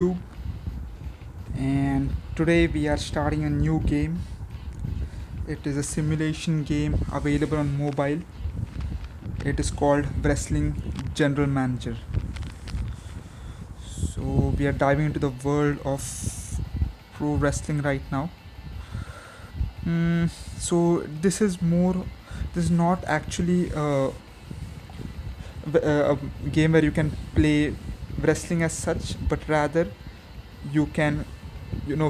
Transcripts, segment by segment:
YouTube, and today we are starting a new game. It is a simulation game available on mobile. It is called Wrestling General Manager. So we are diving into the world of pro wrestling right now. So this is more. This is not actually a game where you can play wrestling as such, but rather you can,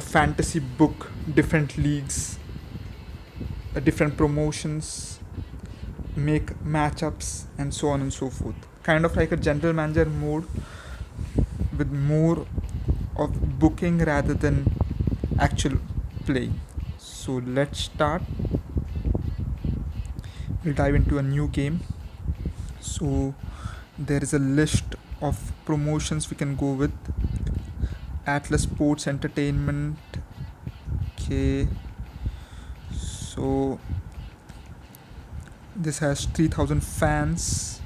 fantasy book different leagues, different promotions, make matchups, and so on and so forth. Kind of like a general manager mode with more of booking rather than actual playing. So let's start. We'll dive into a new game. So there is a list of promotions we can go with. Atlas Sports Entertainment. Okay. So this has 3,000 fans.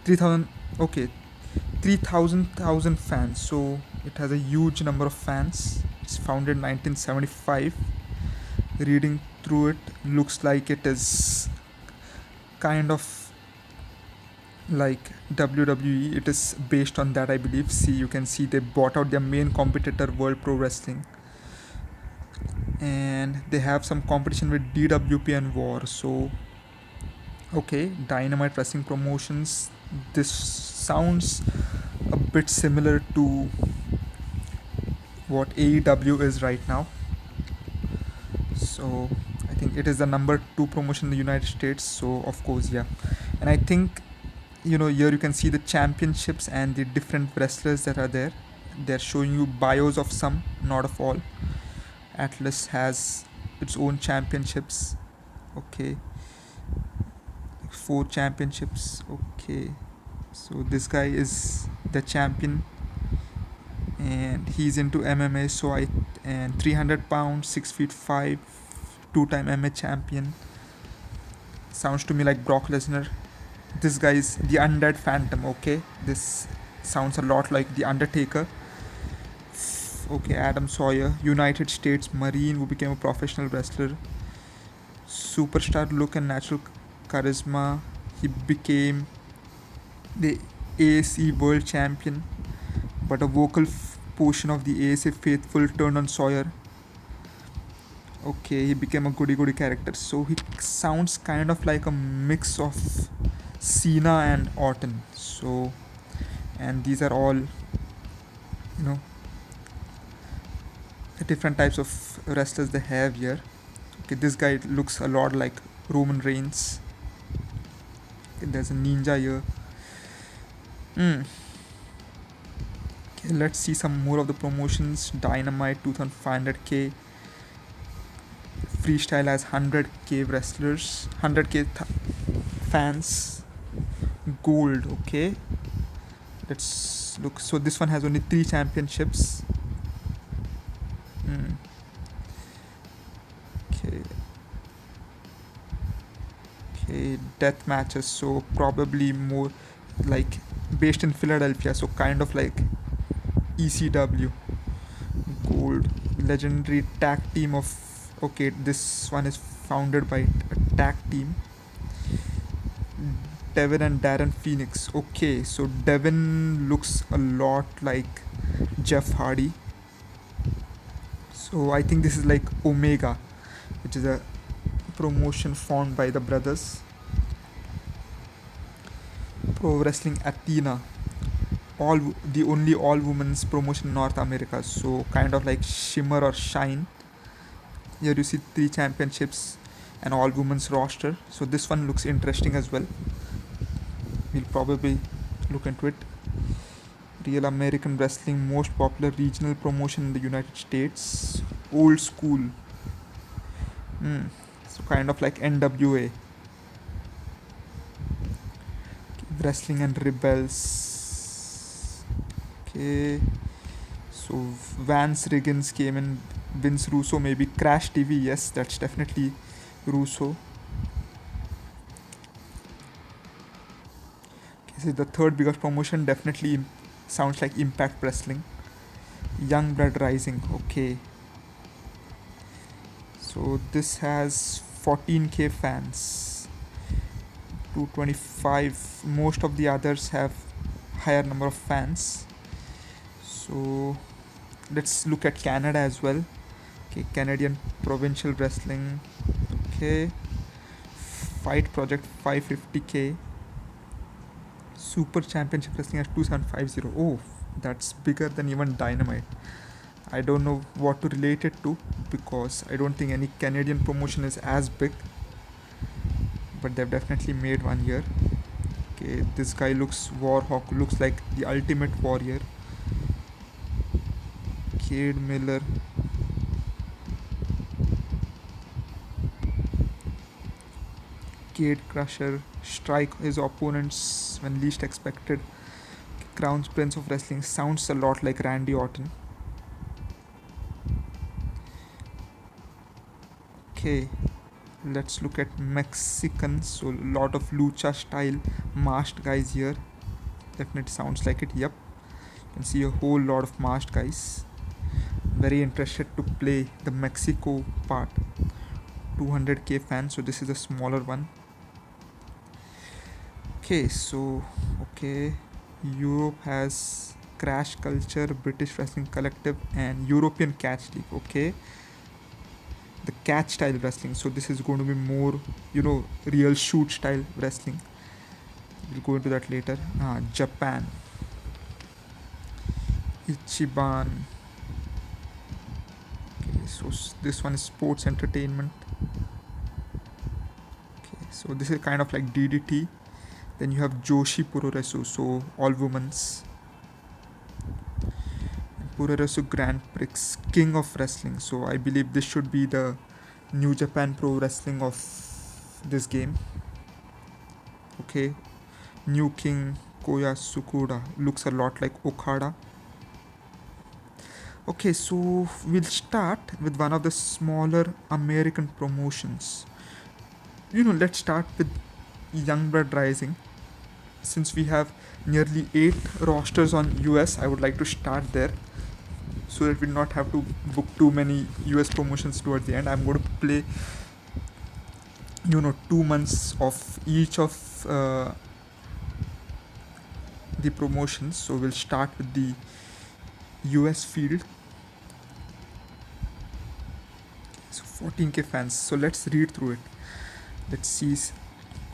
3,000. Okay, 3,000 fans, so it has a huge number of fans. It's founded in 1975. Reading through it, looks like it is kind of like WWE. It is based on that, I believe. See, you can see they bought out their main competitor, World Pro Wrestling, and they have some competition with DWP and War. So okay, Dynamite Wrestling Promotions. This sounds a bit similar to what AEW is right now. So I think it is the number 2 promotion in the United States. So of course, yeah. And I think, here you can see the championships and the different wrestlers that are there. They're showing you bios of some, not of all. Atlas has its own championships. Okay, 4 championships. Okay, so this guy is the champion, and he's into MMA. So I and 300 pounds, 6 feet 5, 2-time MMA champion. Sounds to me like Brock Lesnar. This guy is the Undead Phantom. Okay, this sounds a lot like the Undertaker. Okay, Adam Sawyer, United States Marine, who became a professional wrestler. Superstar look and natural charisma. He became the AAC World Champion, but a vocal portion of the AAC faithful turned on Sawyer. Okay, he became a goody goody character. So he sounds kind of like a mix of Cena and Orton. So, and these are all, the different types of wrestlers they have here. Okay, this guy looks a lot like Roman Reigns. Okay, there's a ninja here. Okay, let's see some more of the promotions. Dynamite 2,500k. Freestyle has 100k wrestlers, 100k fans. Gold. Okay, let's look. So this one has only 3 championships. Okay. Okay, death matches. So probably more like based in Philadelphia. So kind of like ECW. Gold. Legendary tag team of. Okay, this one is founded by a tag team. Devin and Darren Phoenix. Okay, so Devin looks a lot like Jeff Hardy. So I think this is like Omega, which is a promotion formed by the brothers. Pro Wrestling Athena, the only all women's promotion in North America. So kind of like Shimmer or Shine. Here you see 3 championships and all women's roster. So this one looks interesting as well. We'll probably look into it. Real American Wrestling, most popular regional promotion in the United States. Old school. So kind of like NWA. Wrestling and Rebels. Okay. So Vance Riggins came in. Vince Russo, maybe Crash TV. Yes, that's definitely Russo. Okay, so the third biggest promotion definitely sounds like Impact Wrestling. Young Blood Rising. Okay, so this has 14k fans, 225. Most of the others have higher number of fans. So let's look at Canada as well. Okay, Canadian Provincial Wrestling. Okay, Fight Project 550k. Super Championship Wrestling at 2750. Oh, that's bigger than even Dynamite. I don't know what to relate it to because I don't think any Canadian promotion is as big, but they've definitely made one here. Okay, this guy looks Warhawk, looks like the ultimate warrior. Cade Miller. Cade Crusher. Strike his opponents when least expected. Crown's Prince of Wrestling sounds a lot like Randy Orton. Okay, let's look at Mexicans. So, a lot of lucha style masked guys here. Definitely sounds like it. Yep, you can see a whole lot of masked guys. Very interested to play the Mexico part. 200k fans, so this is a smaller one. Okay, so okay, Europe has Crash Culture, British Wrestling Collective, and European Catch League. Okay, the catch style wrestling. So this is going to be more, real shoot style wrestling. We'll go into that later. Japan, Ichiban. Okay, so this one is sports entertainment. Okay, so this is kind of like DDT. Then you have Joshi Puroresu, so all women's. Puroresu Grand Prix, King of Wrestling. So I believe this should be the New Japan Pro Wrestling of this game. Okay, New King Koya Sukuda looks a lot like Okada. Okay, so we'll start with one of the smaller American promotions. Let's start with Youngblood Rising. Since we have nearly 8 rosters on US, I would like to start there so that we do not have to book too many US promotions towards the end. I'm going to play 2 months of each of the promotions. So we'll start with the US field. So 14k fans. So let's read through it. Let's see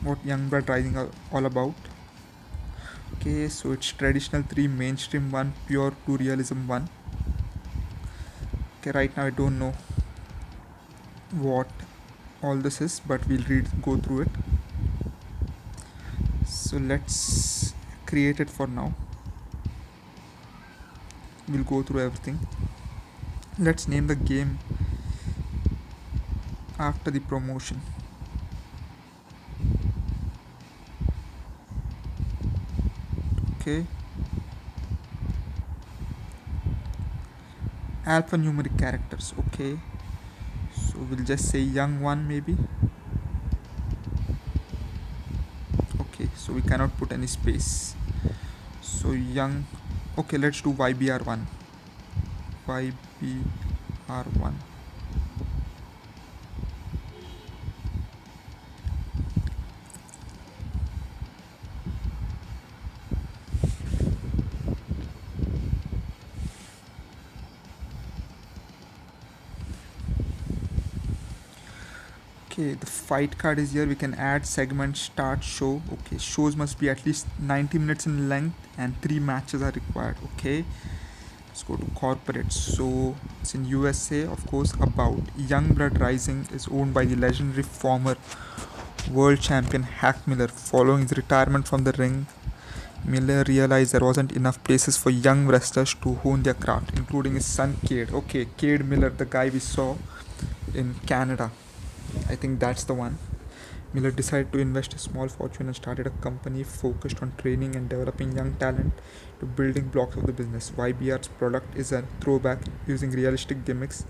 what Youngblood Rising are all about. Okay, so it's traditional 3, mainstream 1, pure 2, realism 1. Okay, right now I don't know what all this is, but we'll go through it. So let's create it for now. We'll go through everything. Let's name the game after the promotion. Okay, alphanumeric characters. Okay, so we'll just say young one maybe. Okay, so we cannot put any space, so young. Okay, let's do YBR1. YBR1. Okay, the fight card is here. We can add segment, start show. Okay, shows must be at least 90 minutes in length and 3 matches are required. Okay, let's go to corporate. So it's in USA, of course. About Youngblood Rising is owned by the legendary former world champion Hack Miller. Following his retirement from the ring, Miller realized there wasn't enough places for young wrestlers to hone their craft, including his son Cade. Okay, Cade Miller, the guy we saw in Canada. I think that's the one. Miller decided to invest a small fortune and started a company focused on training and developing young talent to building blocks of the business. YBR's product is a throwback using realistic gimmicks,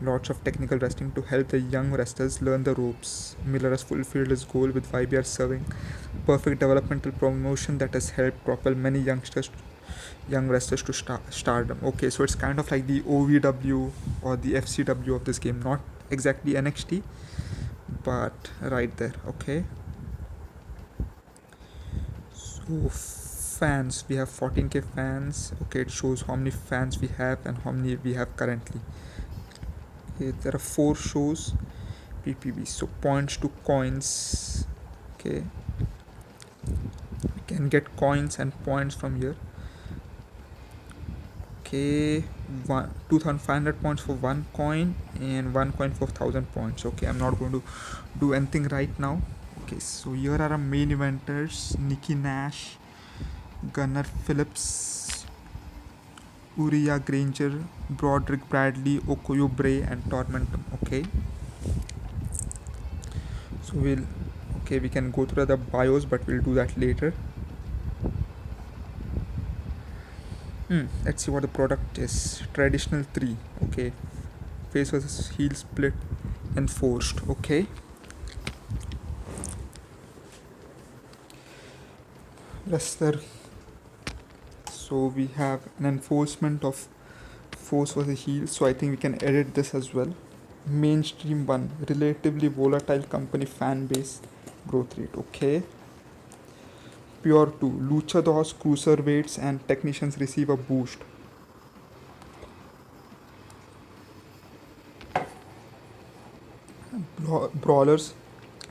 lots of technical wrestling to help the young wrestlers learn the ropes. Miller has fulfilled his goal with YBR serving perfect developmental promotion that has helped propel many youngsters young wrestlers to stardom. Okay, so it's kind of like the OVW or the FCW of this game, not exactly NXT, but right there. Okay, so fans, we have 14k fans. Okay, it shows how many fans we have and how many we have currently. Okay, there are 4 shows. PPV, so points to coins. Okay, we can get coins and points from here. Okay, 2500 points for 1 coin and 1 coin for 1000 points. Okay, I'm not going to do anything right now. Okay, so here are our main eventers: Nikki Nash, Gunnar Phillips, Uriah Granger, Broderick Bradley, Okoyo Bray, and Tormentum. Okay, so we can go through the bios, but we'll do that later. Let's see what the product is. Traditional 3. Okay, face versus heel split enforced. Okay, wrestler. So we have an enforcement of force versus heel, so I think we can edit this as well. Mainstream 1, relatively volatile company fan base growth rate. Okay, pure 2, luchadors, cruiserweights and technicians receive a boost. Brawlers,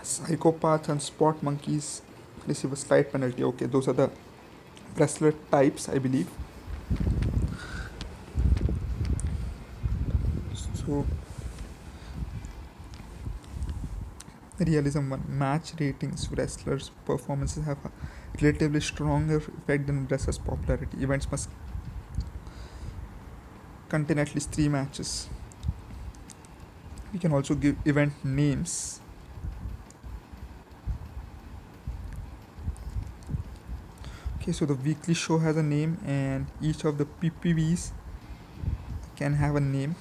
psychopaths and spot monkeys receive a slight penalty. Okay, those are the wrestler types, I believe. So realism 1, match ratings, wrestlers performances have a relatively stronger effect than wrestlers popularity. Events must contain at least 3 matches. We can also give event names. Okay, so the weekly show has a name and each of the PPVs can have a name.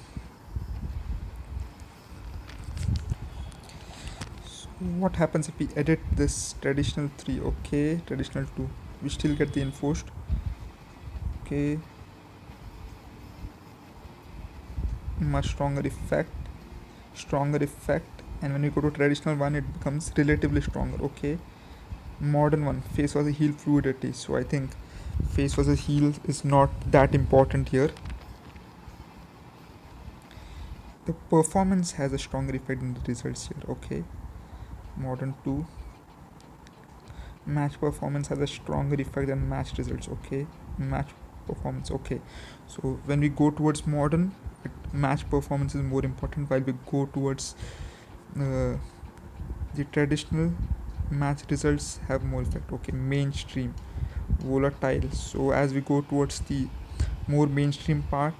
So what happens if we edit this traditional 3? Okay, traditional 2, we still get the enforced. Okay, much stronger effect, and when we go to traditional 1 it becomes relatively stronger. Okay, modern 1, face versus heel fluidity. So I think face versus heel is not that important here. The performance has a stronger effect in the results here. Okay, modern 2, match performance has a stronger effect than match results. Okay, match performance. Okay, so when we go towards modern, match performance is more important, while we go towards the traditional, match results have more effect. Okay, mainstream, volatile. So as we go towards the more mainstream part,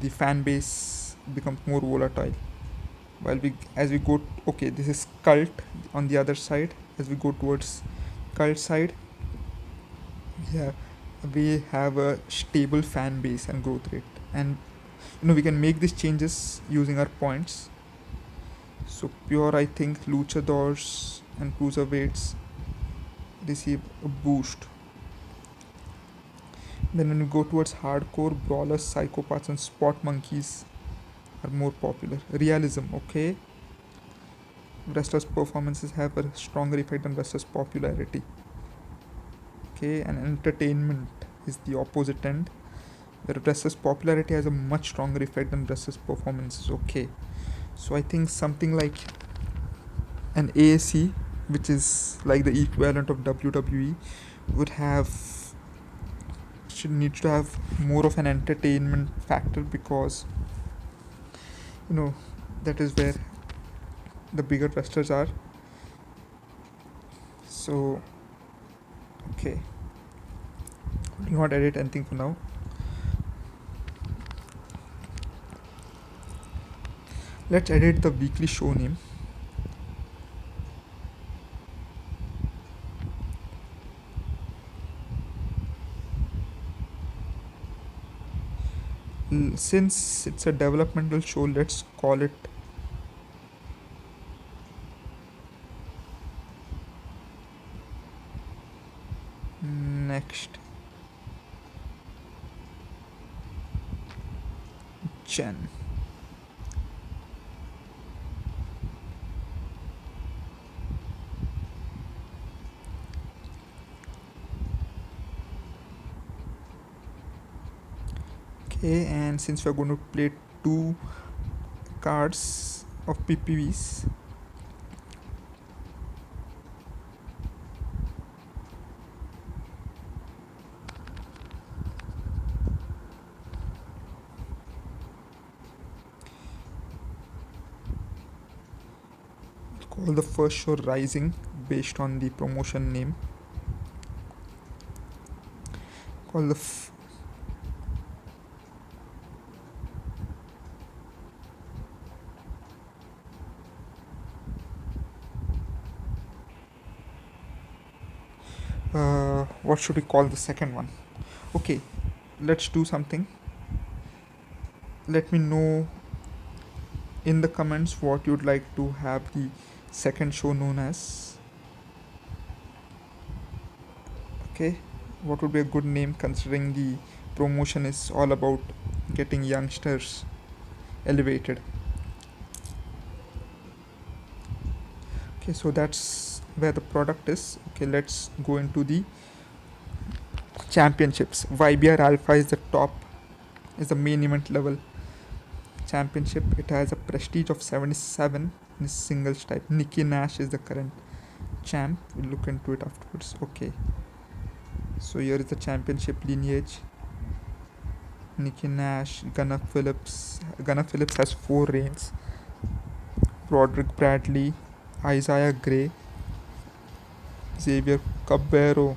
the fan base becomes more volatile. While as we go, okay, this is cult on the other side. As we go towards cult side, yeah, we have a stable fan base and growth rate, and we can make these changes using our points. So pure, I think luchadors and cruiserweights receive a boost. Then when we go towards hardcore, brawlers, psychopaths and spot monkeys are more popular. Realism, okay, wrestlers' performances have a stronger effect on wrestlers' popularity. Okay, and entertainment is the opposite end, where wrestlers' popularity has a much stronger effect on wrestlers' performances. Okay, so I think something like an AAC, which is like the equivalent of WWE, would have should need to have more of an entertainment factor, because that is where the bigger wrestlers are. So okay, do not edit anything for now. Let's edit the weekly show name. Since it's a developmental show, let's call it next Chen. Okay, and since we're going to play two cards of PPVs, call the first show Rising based on the promotion name. Call the what should we call the second one? Okay, let's do something. Let me know in the comments what you'd like to have the second show known as. Okay, what would be a good name considering the promotion is all about getting youngsters elevated. Okay, so that's where the product is. Okay, let's go into the championships. YBR Alpha is the top, is the main event level championship. It has a prestige of 77 in singles type. Nikki Nash is the current champ. We'll look into it afterwards. Okay, so here is the championship lineage. Nikki Nash, Gunnar Phillips. Gunnar Phillips has 4 reigns. Broderick Bradley, Isaiah Gray, Xavier Caballero.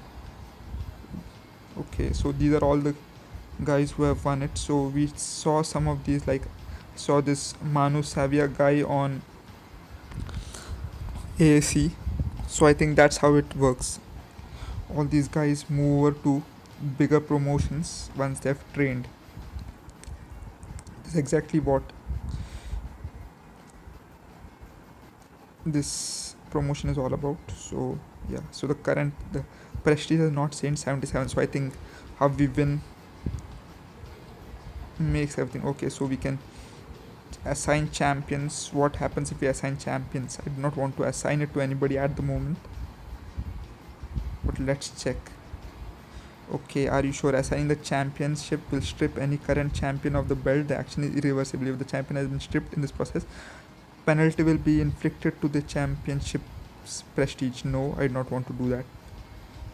Okay, so these are all the guys who have won it. So we saw some of these, like saw this Manu Savia guy on AAC. So I think that's how it works. All these guys move over to bigger promotions once they've trained. That's exactly what this promotion is all about. So yeah, so the prestige is not saying 77. So I think how we win makes everything okay. So we can assign champions. What happens if we assign champions? I do not want to assign it to anybody at the moment, but let's check. Okay, are you sure? Assigning the championship will strip any current champion of the belt. The action is irreversible. If the champion has been stripped in this process, penalty will be inflicted to the championship's prestige. No, I do not want to do that.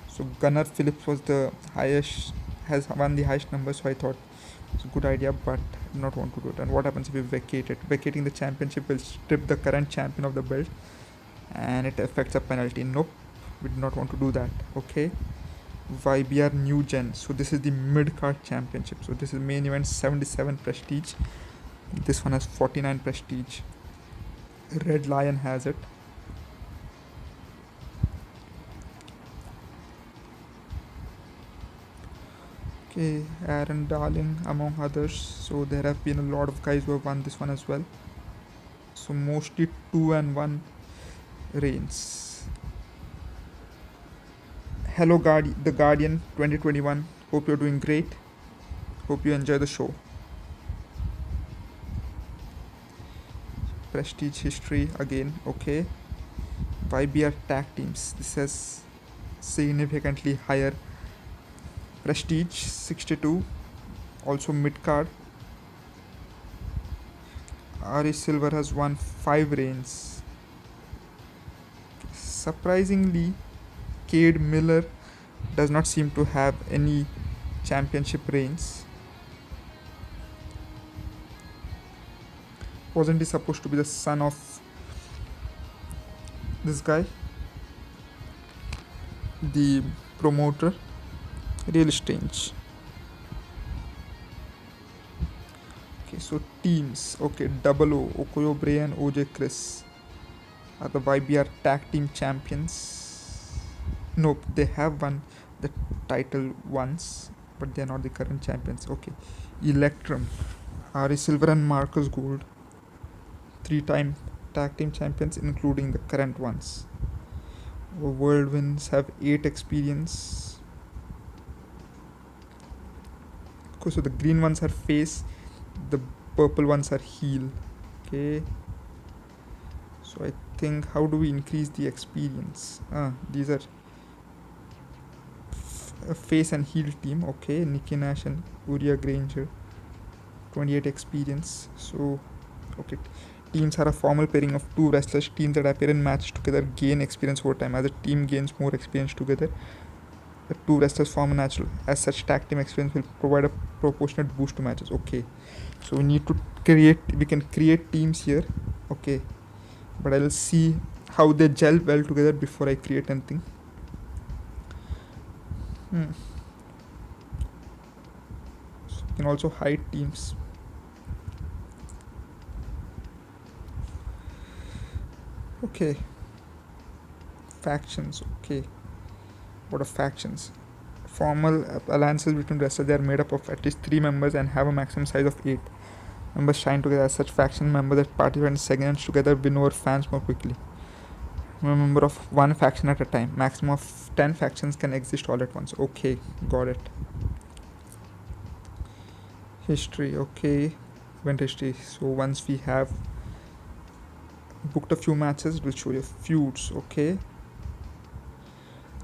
So Gunnar Phillips was the highest, has won the highest number, so I thought it's a good idea, but I do not want to do it. And what happens if we vacate it? Vacating the championship will strip the current champion of the belt, and it affects a penalty. Nope, we do not want to do that. Okay, YBR New Gen. So this is the mid card championship. So this is main event 77 prestige. This one has 49 prestige. Red Lion has it. Okay, Aaron Darling among others. So there have been a lot of guys who have won this one as well. So mostly 2 and 1 reigns. Hello the Guardian 2021. Hope you're doing great. Hope you enjoy the show. Prestige history again. Okay, YBR tag teams. This has significantly higher prestige 62. Also mid card. Ari Silver has won 5 reigns. Surprisingly, Cade Miller does not seem to have any championship reigns. Wasn't he supposed to be the son of this guy, the promoter? Really strange. Okay, so teams. Okay, Double O, Okoyo Bray and OJ Chris are the YBR tag team champions. Nope, they have won the title once, but they are not the current champions. Okay, Electrum, Ari Silver and Marcus Gold, 3-time tag team champions, including the current ones. Whirlwinds have 8 experience. Okay, so the green ones are face, the purple ones are heel. Okay, so I think, how do we increase the experience? These are a face and heel team. Okay, Nikki Nash and Uriah Granger, 28 experience. So okay, teams are a formal pairing of two wrestlers. Teams that appear in matches together gain experience over time. As a team gains more experience together, the two wrestlers form a natural. As such, tag team experience will provide a proportionate boost to matches. Okay, so we need to create. We can create teams here. Okay, but I'll see how they gel well together before I create anything. So you can also hide teams. Okay, factions. Okay, what are factions? Formal alliances between wrestlers. They are made up of at least 3 members and have a maximum size of 8 members shine together. As such, faction members that participate in segments together win over fans more quickly. A member of one faction at a time. Maximum of 10 factions can exist all at once. Okay, got it. History. Okay, event history. So once we have booked a few matches, it will show you feuds. Okay,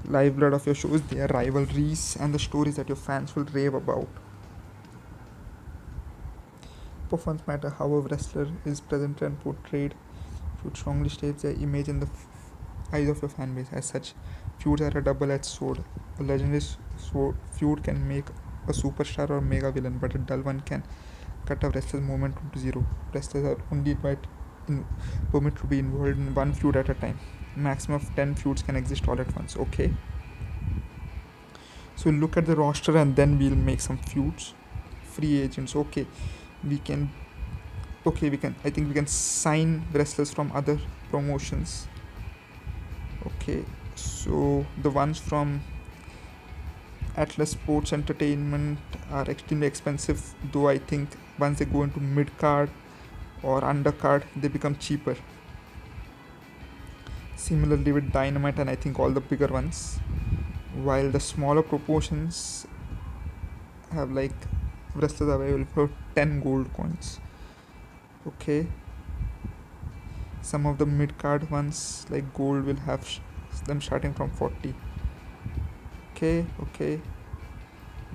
lifeblood of your shows, their rivalries, and the stories that your fans will rave about. Performance matter how a wrestler is presented and portrayed. Feud strongly shapes their image in the eyes of your fan base. As such, feuds are a double-edged sword. A legendary feud can make a superstar or mega villain, but a dull one can cut a wrestler's momentum to zero. Wrestlers are only permitted to be involved in one feud at a time. Maximum of 10 feuds can exist all at once. Okay. So we'll look at the roster and then we'll make some feuds. Free agents. Okay. We can. Okay, we can. I think we can sign wrestlers from other promotions. Okay. So the ones from Atlas Sports Entertainment are extremely expensive, though I think once they go into mid card or undercard, they become cheaper. Similarly with Dynamite and I think all the bigger ones, while the smaller proportions have like wrestlers available for 10 gold coins. Okay, some of the mid card ones like gold will have them starting from 40. Okay.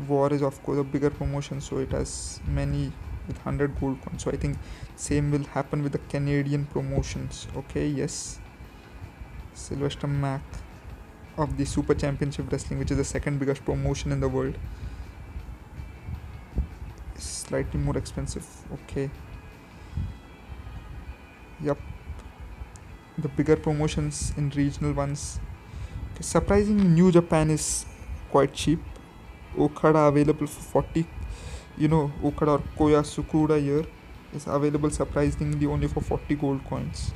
War is of course a bigger promotion, so it has many with 100 gold coins. So I think same will happen with the Canadian promotions. Okay, yes. Sylvester Mac of the Super Championship Wrestling, which is the second biggest promotion in the world, is slightly more expensive. Okay. Yup. The bigger promotions in regional ones. Okay. Surprisingly, New Japan is quite cheap. Okada available for 40. Okada or Koya Sukuda here is available surprisingly only for 40 gold coins.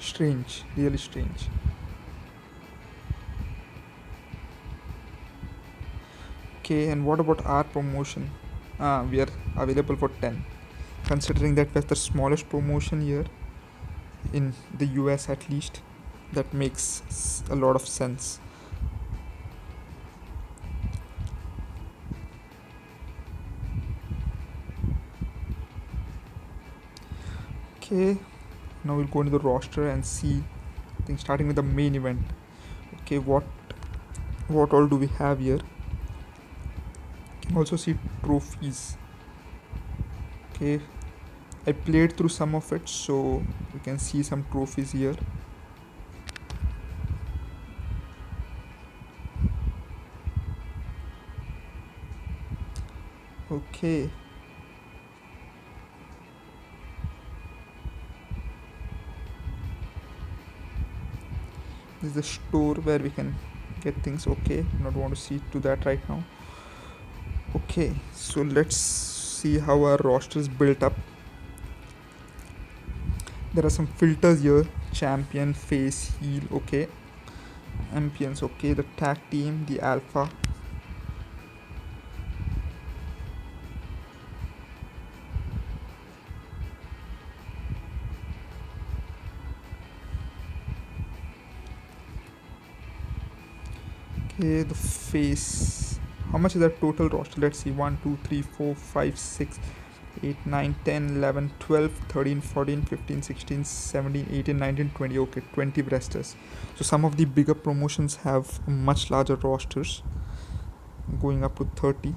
Strange, really strange. Okay, and what about our promotion? We are available for 10. Considering that we're the smallest promotion here in the US at least, that makes a lot of sense. Okay, now we'll go into the roster and see. I think starting with the main event. Okay, what all do we have here? You can also see trophies. Okay, I played through some of it, so you can see some trophies here. Okay, this is the store where we can get things. Okay, not want to see to that right now. Okay, so let's see how our roster is built up. There are some filters here: champion, face, heel. Okay, ambience. Okay, the tag team, the alpha. Okay, the face. How much is the total roster? Let's see. 1, 2, 3, 4, 5, 6, 8, 9, 10, 11, 12, 13, 14, 15, 16, 17, 18, 19, 20. Okay, 20 wrestlers. So some of the bigger promotions have much larger rosters, going up to 30.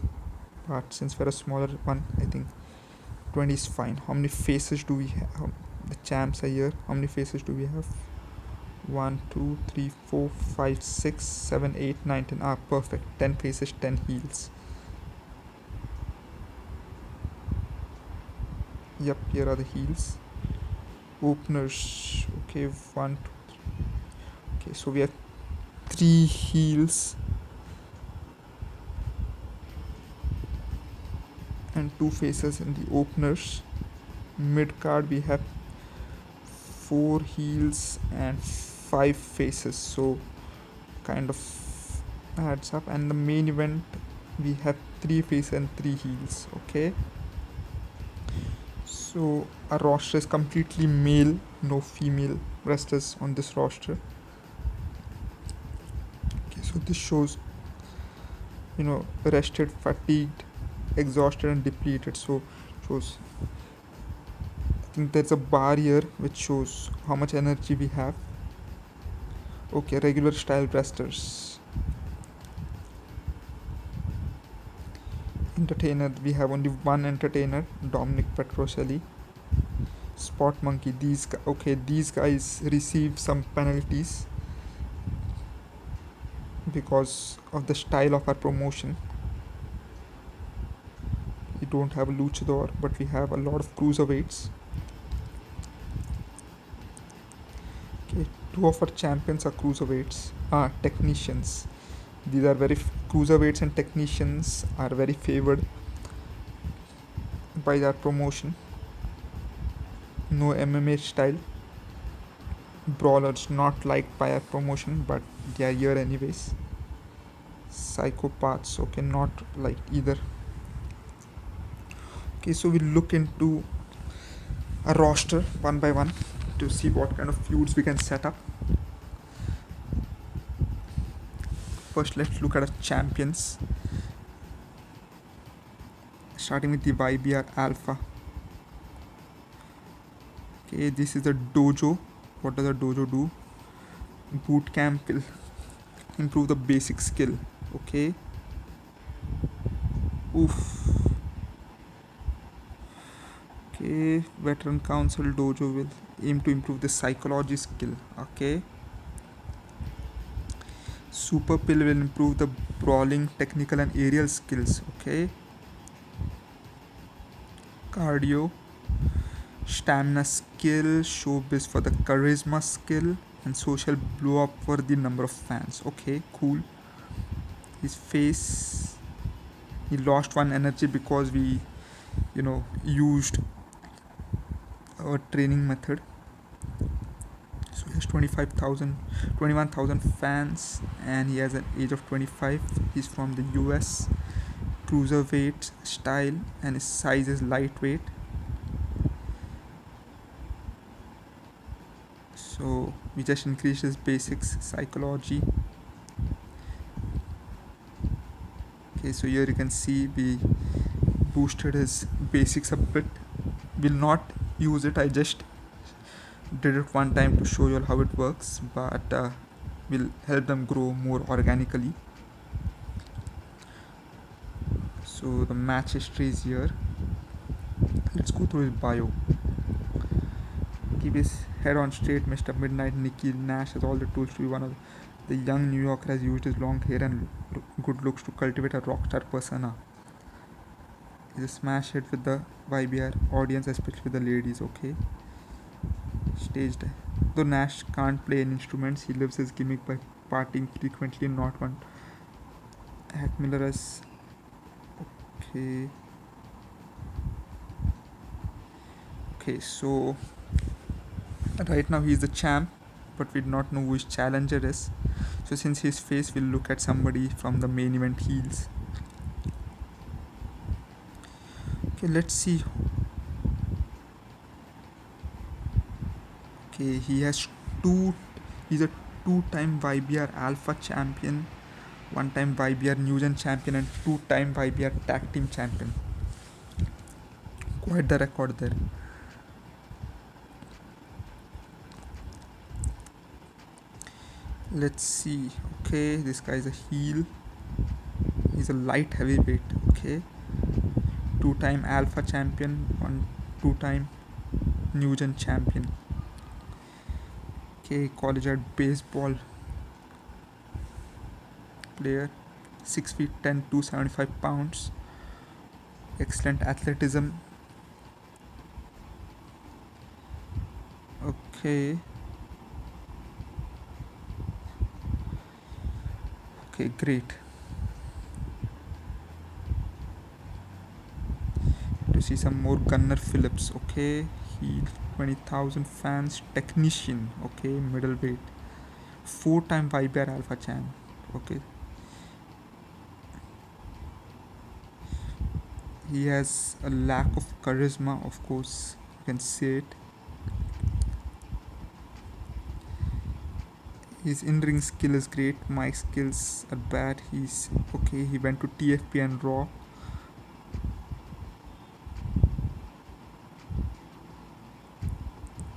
But since we're a smaller one, I think 20 is fine. How many faces do we have? The champs are here. How many faces do we have? 1, 2, 3, 4, 5, 6, 7, 8, 9, 10. Ah, perfect. 10 faces, 10 heels. Yep, here are the heels. Openers. Okay, 1, 2. Okay, so we have 3 heels and 2 faces in the openers. Mid card we have 4 heels and 5 faces, so kind of adds up. And the main event we have 3 faces and 3 heels. Okay, so our roster is completely male, no female wrestlers on this roster. Okay, so this shows, rested, fatigued, exhausted and depleted. So shows, I think there's a bar here which shows how much energy we have. Okay, regular style wrestlers. Entertainer, we have only one entertainer, Dominic Petrocelli. Spot Monkey, these guys receive some penalties because of the style of our promotion. We don't have a luchador, but we have a lot of cruiserweights. Okay, 2 of our champions are cruiserweights. Technicians. These are cruiserweights and technicians are very favored by our promotion. No MMA style. Brawlers not liked by our promotion, but they are here anyways. Psychopaths, okay, not like either. Okay, so we'll look into a roster one by one to see what kind of feuds we can set up. First, let's look at our champions. Starting with the YBR Alpha. Okay, this is the dojo. What does a dojo do? Boot camp will improve the basic skill. Okay. Oof. Okay, Veteran Council dojo will aim to improve the psychology skill. Okay. Super pill will improve the brawling, technical and aerial skills. Okay. Cardio, stamina skill, showbiz for the charisma skill, and social blow up for the number of fans. Okay, cool. His face, he lost 1 energy because we used our training method. So he has 21,000 fans and he has an age of 25. He's from the US. Cruiserweight style and his size is lightweight. So we just increased his basics, psychology. Okay, so here you can see we boosted his basics a bit. Will not use it, I just did it one time to show you all how it works, but will help them grow more organically. So the match history is here. Let's go through his bio. Keep his head on straight, Mr. Midnight. Nikhil Nash has all the tools to be one of the young New Yorker. Has used his long hair and good looks to cultivate a rockstar persona. He's a smash hit with the YBR audience, especially with the ladies. Okay. Staged. Though Nash can't play any instruments, he lives his gimmick by partying frequently, not one. Hack Miller as. Okay. Okay, so right now he is the champ, but we do not know who his challenger is. So since his face, we'll look at somebody from the main event heels. Okay, let's see. Okay, he's a 2-time YBR Alpha champion. one time YBR New Gen champion and two-time YBR tag team champion. Quite the record there. Let's see. Okay, this guy is a heel. He's a light heavyweight. Okay, two-time Alpha champion, one two-time New Gen champion. Okay, collegiate baseball player, 6 feet 10, 275 pounds. Excellent athleticism. Okay. Okay, great. To see some more Gunnar Phillips. Okay, he 20,000 fans technician. Okay, middleweight, four-time YBR Alpha champ. Okay, he has a lack of charisma, of course, you can say it. His in-ring skill is great. Mic skills are bad. He's okay. He went to TFP and Raw.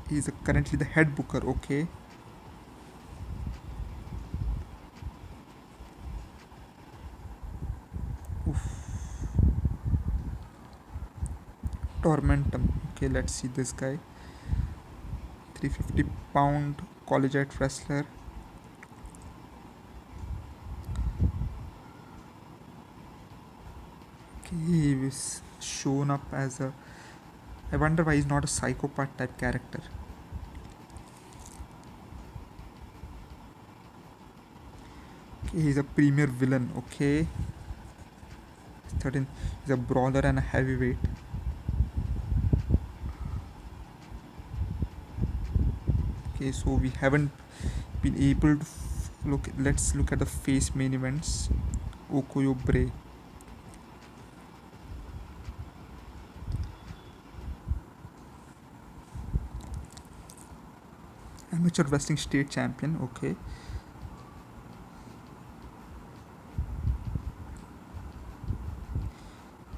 He's currently the head booker. Okay. Oof. Tormentum. Okay, let's see this guy. 350-pound collegiate wrestler. Okay, he was shown up as a. I wonder why he's not a psychopath type character. Okay, he's a premier villain. Okay. 13. He's a brawler and a heavyweight. Okay, so we haven't been able to look. Let's look at the face main events. Okoyo Bray. Amateur wrestling state champion. Okay.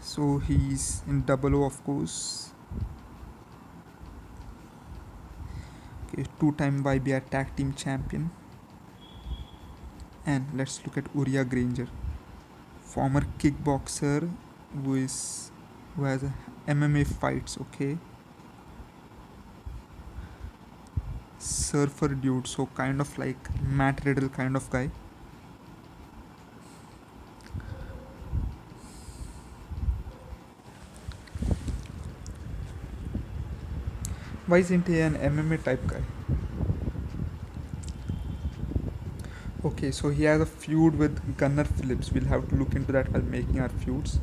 So he's in double O, of course. Okay, two-time YBR tag team champion. And let's look at Uriah Granger, former kickboxer who has a MMA fights. Okay, surfer dude, so kind of like Matt Riddle kind of guy. Why isn't he an MMA type guy? Okay, so he has a feud with Gunnar Phillips. We'll have to look into that while making our feuds.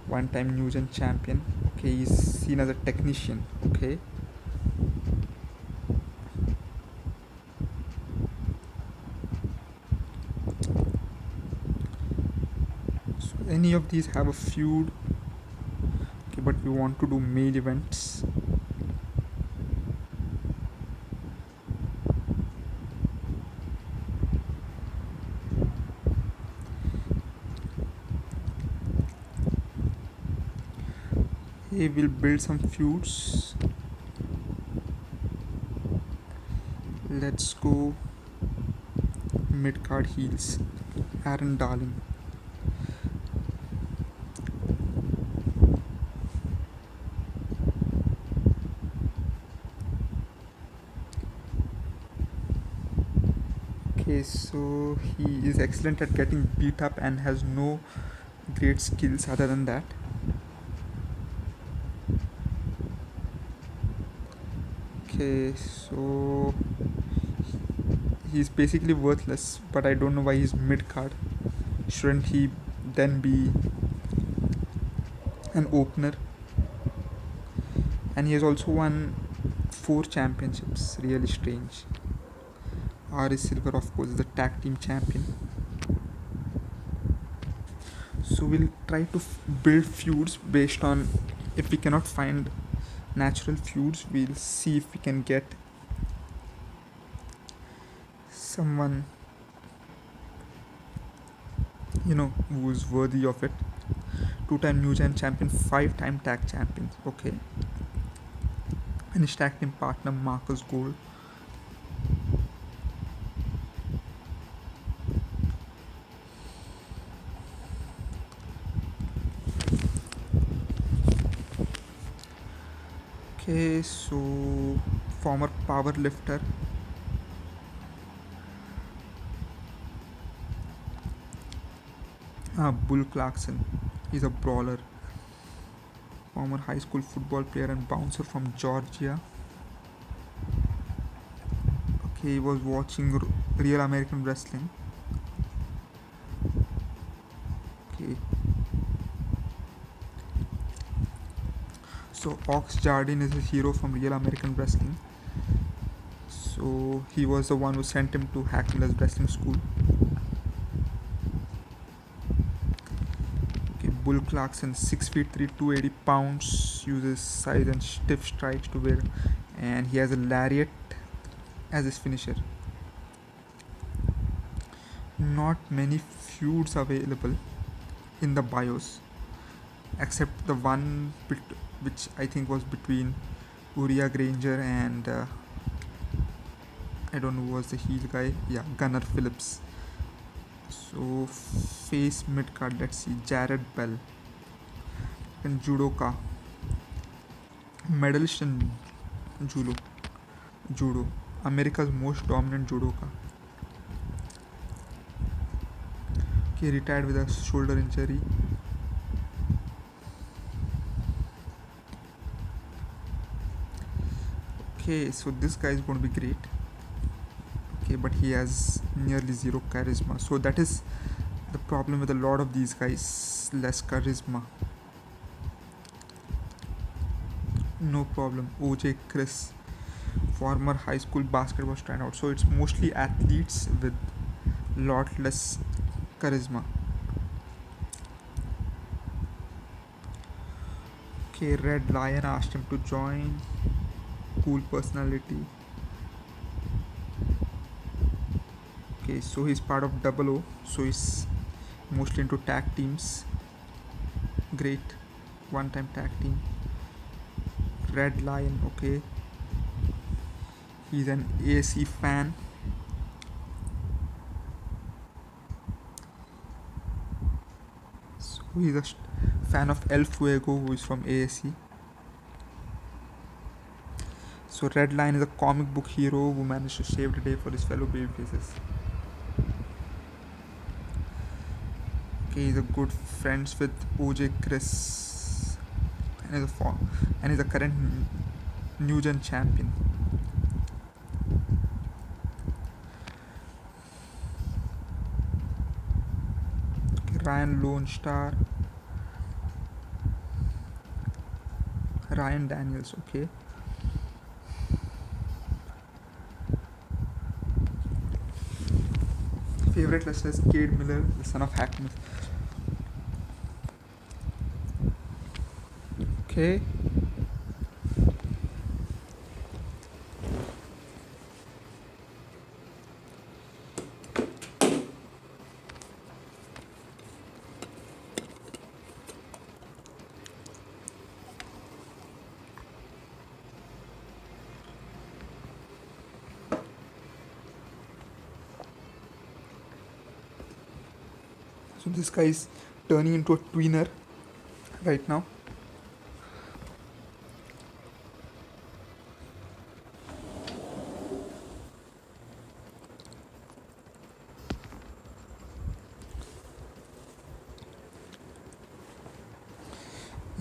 One-time New Gen champion. Okay, he's seen as a technician. Okay. So any of these have a feud. Okay, but we want to do main events. Hey, we'll build some feuds. Let's go mid card heels. Aaron Darling. Okay, so he is excellent at getting beat up and has no great skills other than that. Okay, so he's basically worthless, but I don't know why he's mid card. Shouldn't he then be an opener? And he has also won 4 championships. Really strange. R.S. Silver, of course, is the tag team champion. So we'll try to build feuds based on, if we cannot find natural feuds, we'll see if we can get someone You know who's worthy of it? Two-time New Gen champion, five-time tag champion. Okay, and his tag team partner Marcus Gold. Okay, so former power lifter Bull Clarkson. He's a brawler. Former high school football player and bouncer from Georgia. Okay, he was watching Real American Wrestling. Okay, so Ox Jardine is a hero from Real American Wrestling. So he was the one who sent him to Hackler's wrestling school. Okay, Bull Clarkson, 6 feet 3, 280 pounds, uses size and stiff strikes to wear, and he has a lariat as his finisher. Not many feuds available in the bios, except the one which I think was between Uriah Granger and I don't know who was the heel guy. Yeah, Gunnar Phillips. So face mid card. Let's see, Jared Bell and judoka, medalist in judo. Judo, America's most dominant judoka. He retired with a shoulder injury. Okay, so this guy is going to be great. Okay, but he has nearly zero charisma. So that is the problem with a lot of these guys, less charisma. No problem. OJ Chris, former high school basketball standout. So it's mostly athletes with lot less charisma. Okay, Red Lion asked him to join. Cool personality. Okay, so he's part of Double O, so he's mostly into tag teams. Great, one-time tag team. Red Lion, okay. He's an ASC fan. So he's a fan of El Fuego, who is from ASC. So Red Lion is a comic book hero who managed to save the day for his fellow babyfaces. Okay, he's a good friends with OJ Chris, and is a current New Gen champion. Okay, Ryan Lone Star, Ryan Daniels. Okay. Favorite wrestler is Cade Miller, the son of Hackman. Okay. So this guy is turning into a tweener right now.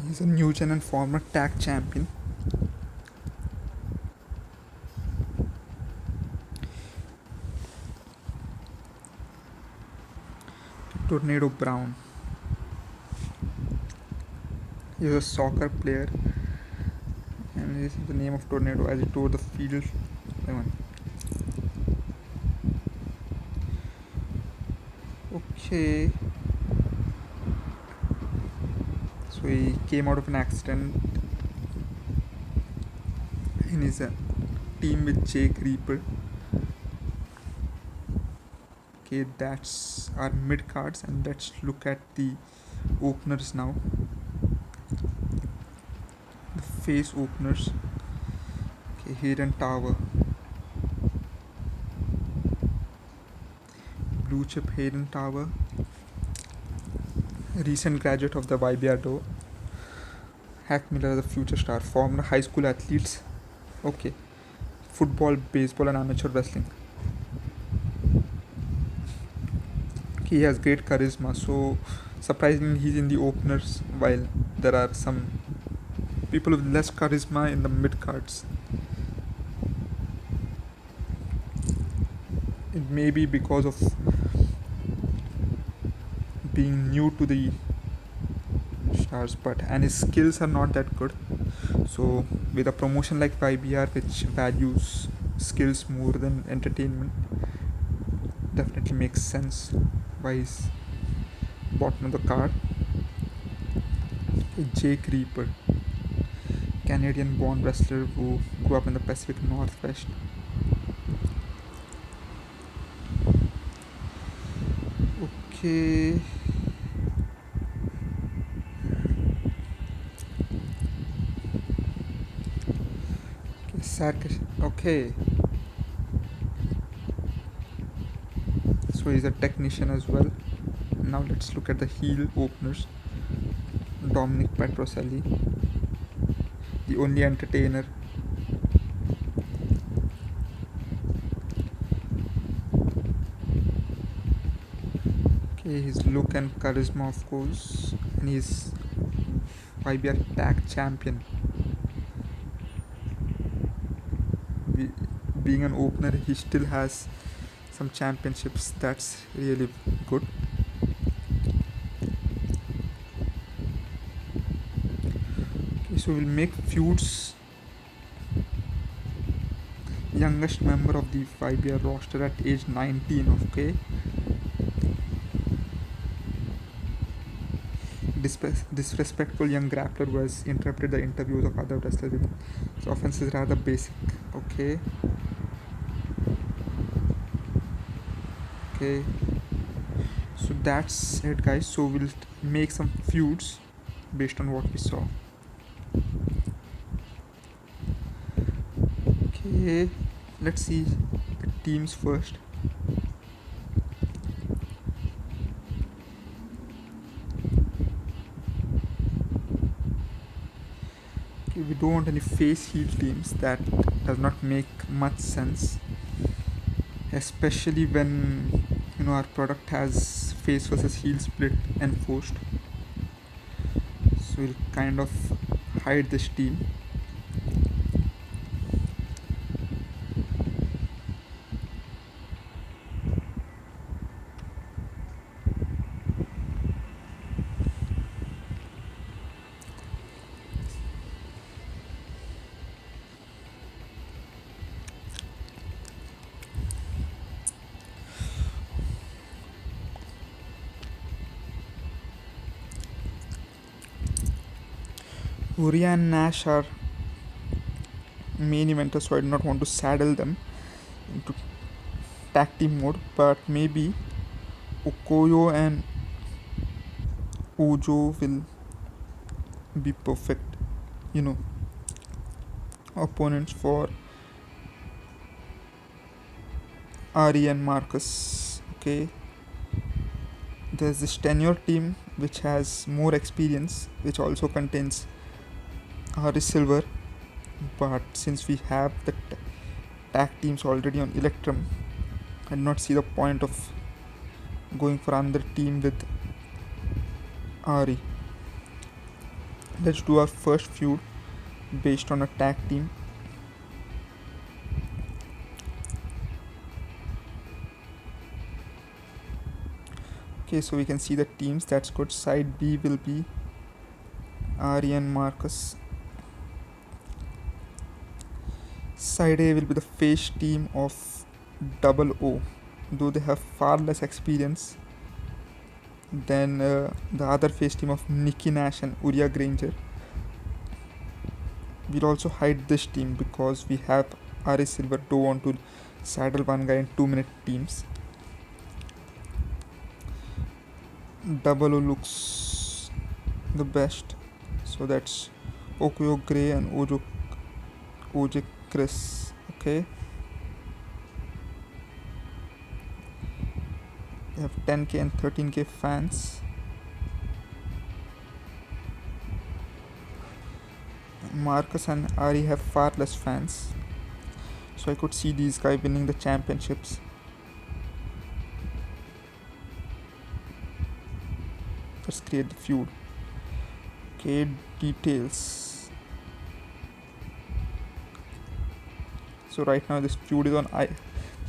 He's a New Gen and former tag champion. Tornado Brown. He's a soccer player, and this is the name of Tornado as he tore the field. Okay. So he came out of an accident and is a team with Jake Reaper. Okay, that's our mid cards, and let's look at the openers now. The face openers. Okay, Hayden Tower, blue chip Hayden Tower, recent graduate of the YBR Do. Hack Miller, the future star, former high school athletes. Okay, football, baseball, and amateur wrestling. He has great charisma, so surprisingly, he's in the openers, while there are some people with less charisma in the mid cards. It may be because of being new to the stars, but and his skills are not that good. So with a promotion like YBR, which values skills more than entertainment, definitely makes sense why he's bottom of the card. Jake Reaper, Canadian born wrestler who grew up in the Pacific Northwest. Okay. Okay. So he's a technician as well. Now let's look at the heel openers. Dominic Petroselli, the only entertainer. Okay, his look and charisma, of course, and he's YBR tag champion. Be- Being an opener, he still has some championships. That's really good. Okay, so we'll make feuds. Youngest member of the YBR roster at age 19. Okay, disrespectful young grappler who has interrupted the interviews of other wrestlers with his offense is rather basic. Okay. Okay, so that's it, guys. So we'll make some feuds based on what we saw. Okay, let's see the teams first. Okay, we don't want any face heel teams. That does not make much sense, especially when our product has face versus heel split enforced. So we'll kind of hide this team. Uriah and Nash are main eventers, so I do not want to saddle them into tag team mode, but maybe Okoyo and Ujo will be perfect, you know, opponents for Ari and Marcus. Okay, there's this tenure team which has more experience, which also contains Ari Silver, but since we have the tag teams already on Electrum, I do not see the point of going for another team with Ari. Let's do our first feud based on a tag team. Okay, so we can see the teams. That's good. Side B will be Ari and Marcus. Side A will be the face team of Double O, though they have far less experience than the other face team of Nikki Nash and Uriah Granger. We'll also hide this team because we have Ari Silver, don't want to saddle one guy in 2-minute teams. Double O looks the best. So that's Okyo Gray and OJ Chris. Okay, they have 10k and 13k fans. Marcus and Ari have far less fans. So I could see these guys winning the championships. Let's create the feud. Okay, details. So right now this feud is on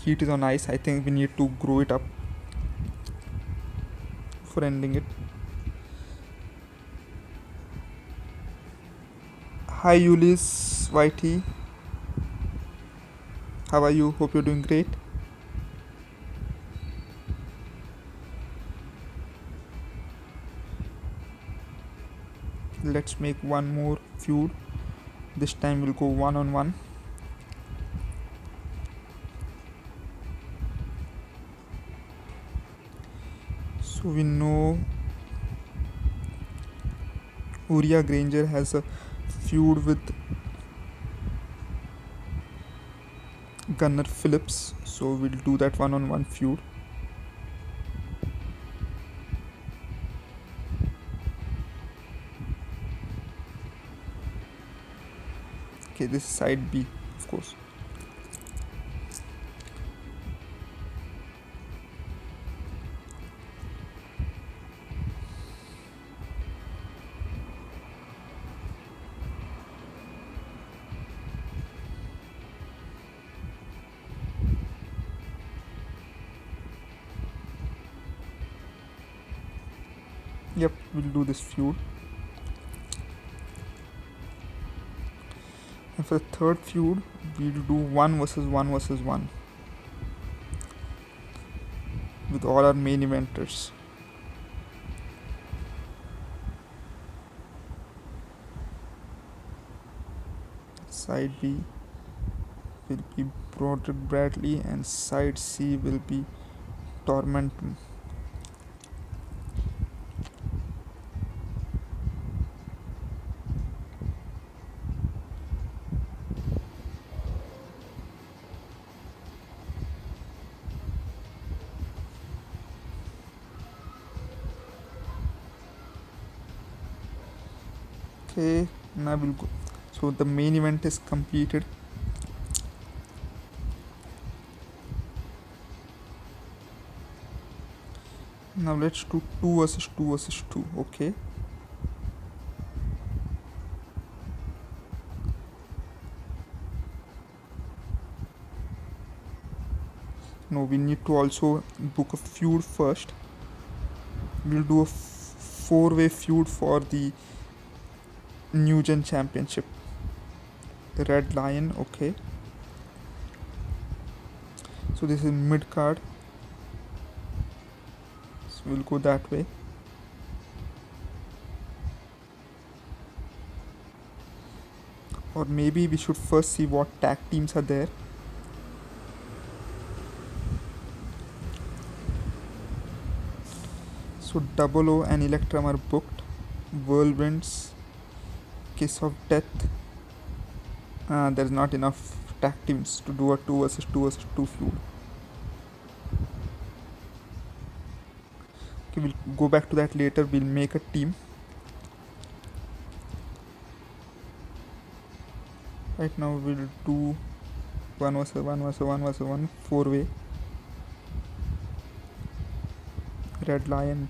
heat is on ice. I think we need to grow it up for ending it. Hi Ulyss YT. How are you? Hope you're doing great. Let's make one more feud. This time we'll go one on one. So we know Uriah Granger has a feud with Gunnar Phillips, so we'll do that one on one feud. Okay, this is side B, of course. Yep, we'll do this feud. And for the third feud, we'll do 1 versus 1 with all our main eventers. Side B will be Broderick Bradley and side C will be Tormentum. Okay, now we'll go. So the main event is completed. Now let's do 2 versus 2. Okay. No, we need to also book a feud first. We'll do a 4-way feud for the New Gen Championship. Red Lion, okay. So this is mid card. So we'll go that way. Or maybe we should first see what tag teams are there. So Double O and Electrum are booked. Whirlwinds, Kiss of Death. There's not enough tag teams to do a 2 versus 2 feud. Okay, we'll go back to that later. We'll make a team. Right now we'll do 1 versus 1 4-way. Red Lion.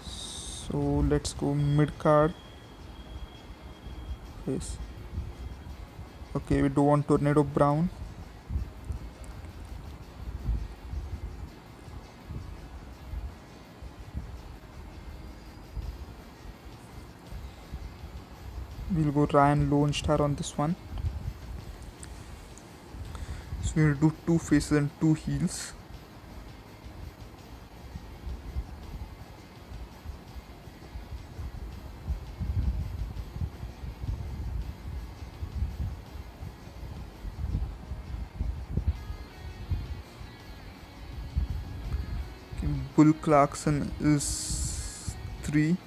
So let's go mid card. Face. Okay, we do want Tornado Brown. We'll go Ryan Lone Star on this one. So we'll do 2 faces and 2 heels. Bull Clarkson is 3,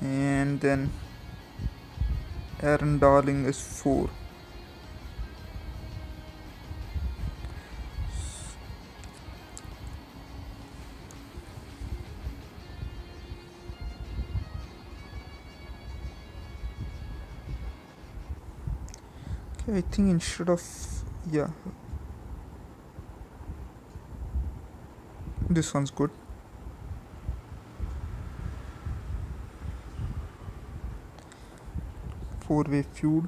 and then Aaron Darling is 4. Okay, I think instead of, yeah, this one's good. Four-way feud.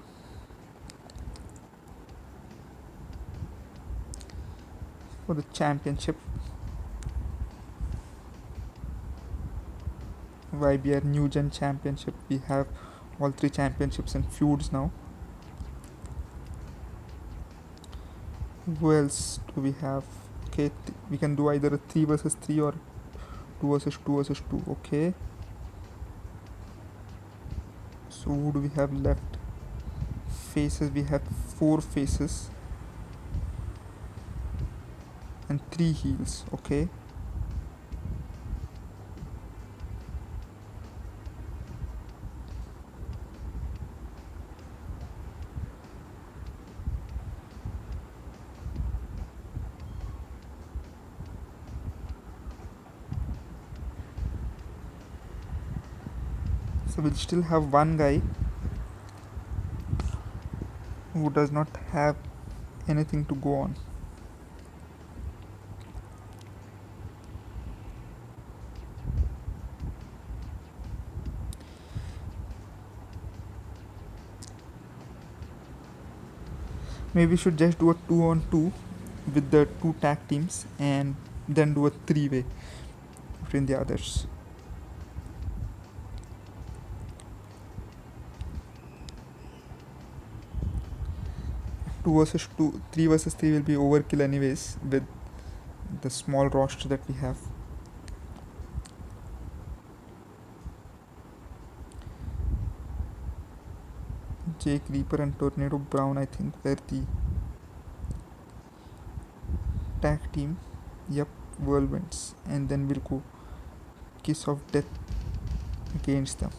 For the championship. YBR New Gen Championship. We have all 3 championships and feuds now. Who else do we have? Okay, we can do either a 3 versus 3 or 2 versus 2 versus 2. Okay. So who do we have left? Faces, we have 4 faces and 3 heels. Okay. So we'll still have one guy who does not have anything to go on. Maybe we should just do a 2-on-2 with the 2 tag teams and then do a 3-way between the others. 2 versus 2, 3 versus 3 will be overkill anyways with the small roster that we have. Jake Reaper and Tornado Brown, I think, were the tag team. Yep, Whirlwinds. And then we'll go Kiss of Death against them.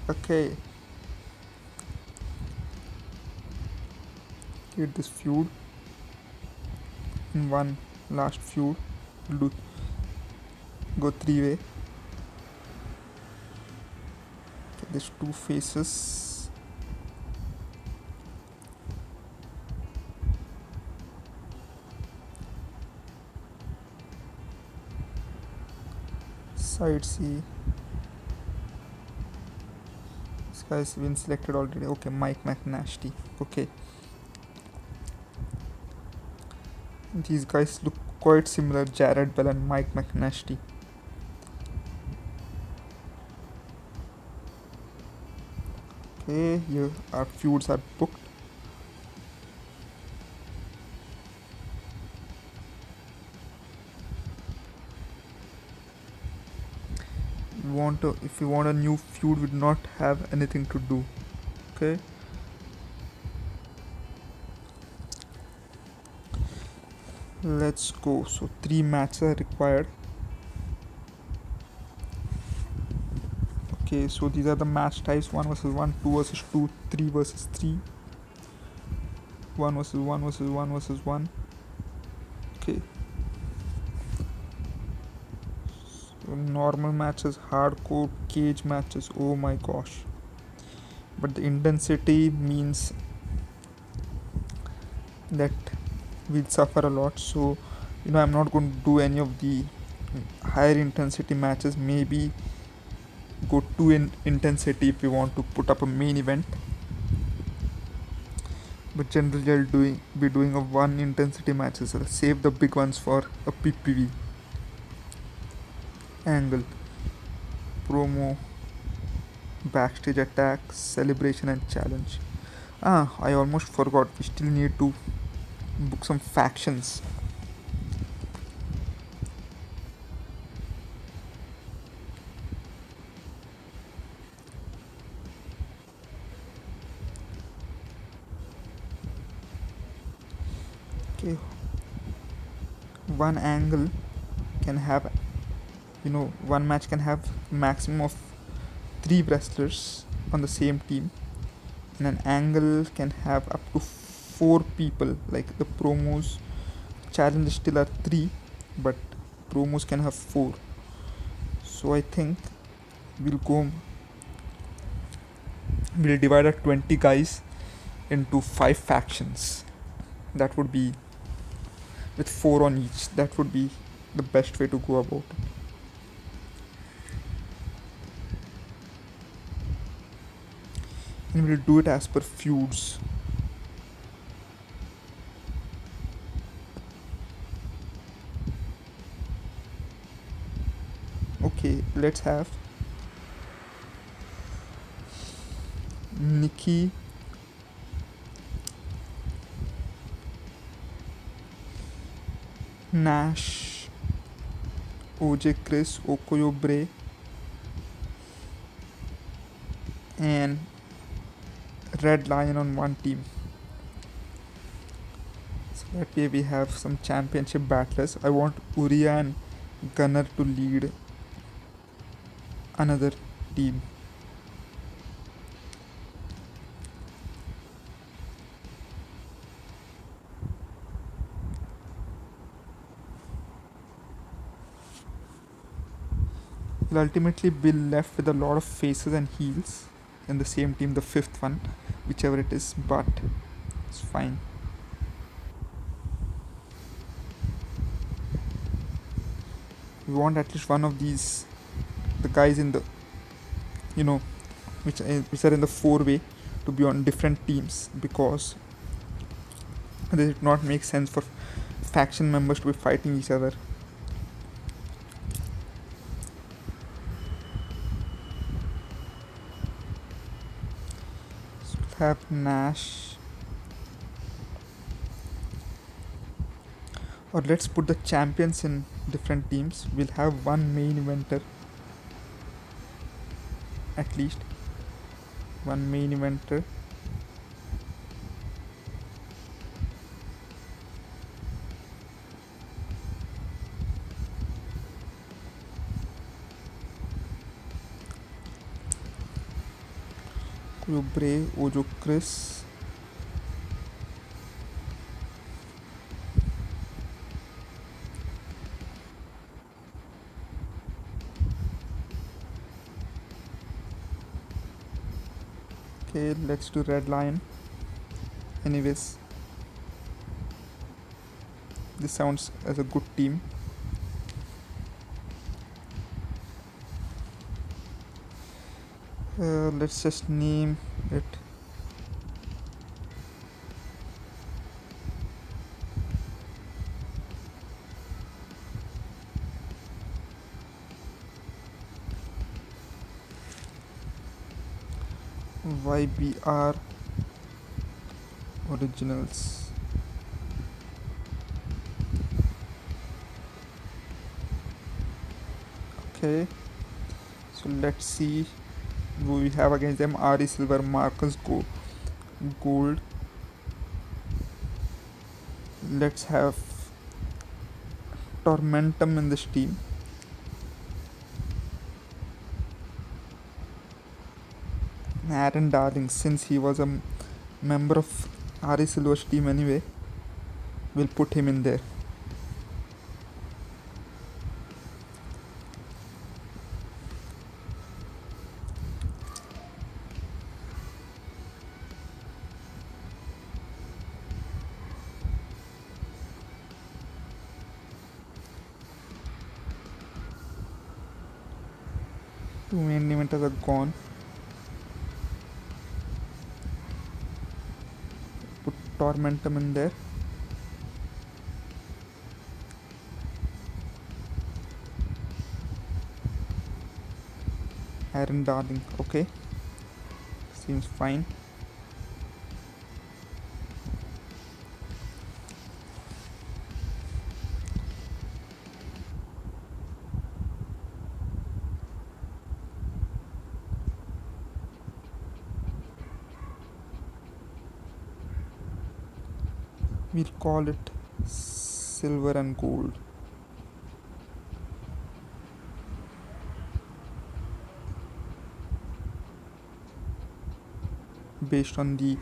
Okay. Get this feud in one last feud. We'll do go 3-way. Get these 2 faces. Side C. This guy's been selected already. Okay, Mike McNasty. Okay. These guys look quite similar, Jared Bell and Mike McNasty. Okay, here our feuds are booked. If you want a new feud, we do not have anything to do. Okay. Let's go. So 3 matches are required. Okay, so these are the match types: 1 versus 1, 2 versus 2, 3 versus 3, 1 versus 1 versus 1 versus 1. Okay. So normal matches, hardcore, cage matches. Oh my gosh. But the intensity means that we'll suffer a lot. So, I'm not going to do any of the higher intensity matches. Maybe go to intensity if we want to put up a main event. But generally, I'll be doing a 1 intensity matches. I'll save the big ones for a PPV. Angle, promo, backstage attack, celebration, and challenge. I almost forgot. We still need to book some factions. Okay, one angle can have, one match can have maximum of three wrestlers on the same team, and an angle can have up to four people. Like the promos challenges still are three, but promos can have four. So I think we'll go. We'll divide our 20 guys into five factions. That would be with four on each. That would be the best way to go about it. And we'll do it as per feuds. Okay, let's have Nikki, Nash, OJ Chris, Okoyobre, and Red Lion on one team. So that way we have some championship battlers. I want Uriah and Gunner to lead another team. Will ultimately be left with a lot of faces and heels in the same team, the fifth one, whichever it is, but it's fine. We want at least one of these, the guys in the, you know, which are in the four way, to be on different teams, because it did not make sense for faction members to be fighting each other. So we'll have Nash, or let's put the champions in different teams. We'll have one main eventer, at least one main eventer. Brave, Ojo Chris. Okay, let's do Red Lion. Anyways, this sounds as a good team. Let's just name it YBR Originals. Okay, so let's see who we have against them. Ari Silver, Marcus Gold. Let's have Tormentum in this team. Aaron Darling, since he was a member of Ari Silver's team anyway, we'll put him in there. Two main eventers are gone. Put Tormentum in there. Aaron Darling, okay, seems fine. We'll call it silver and gold. Based on the,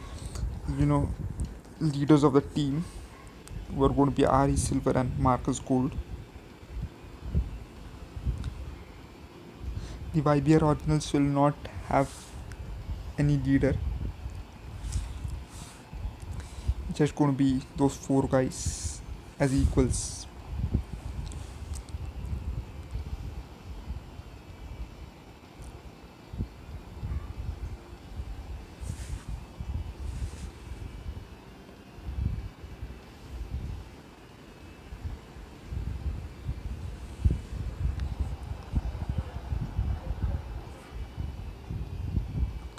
you know, leaders of the team were going to be Ari Silver and Marcus Gold. The YBR Originals will not have any leader. Just going to be those four guys as equals.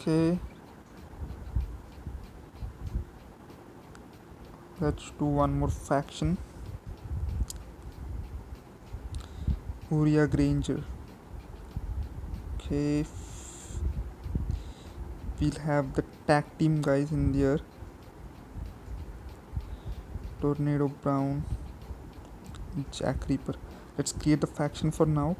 Okay, let's do one more faction. Uria Granger. Okay, we'll have the tag team guys in there. Tornado Brown, Jack Reaper. Let's create the faction for now.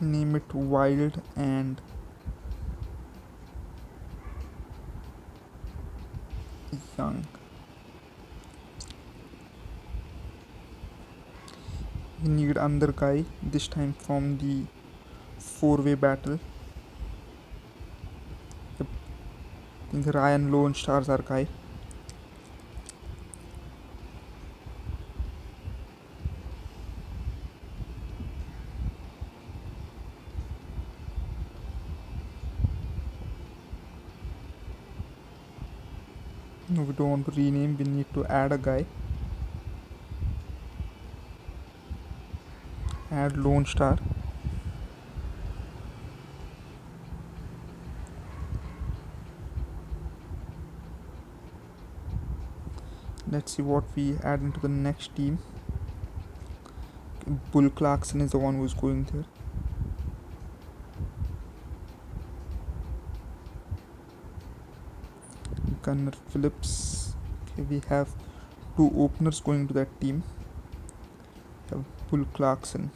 Name it Wild and Young. We need another guy, this time from the four-way battle. Yep. I think Ryan Lone Star's our guy. No, we don't want to rename, we need to add a guy. Add Lone Star. Let's see what we add into the next team. Bull Clarkson is the one who's going there. Gunnar Phillips. Okay, we have two openers going to that team. We have Bull Clarkson.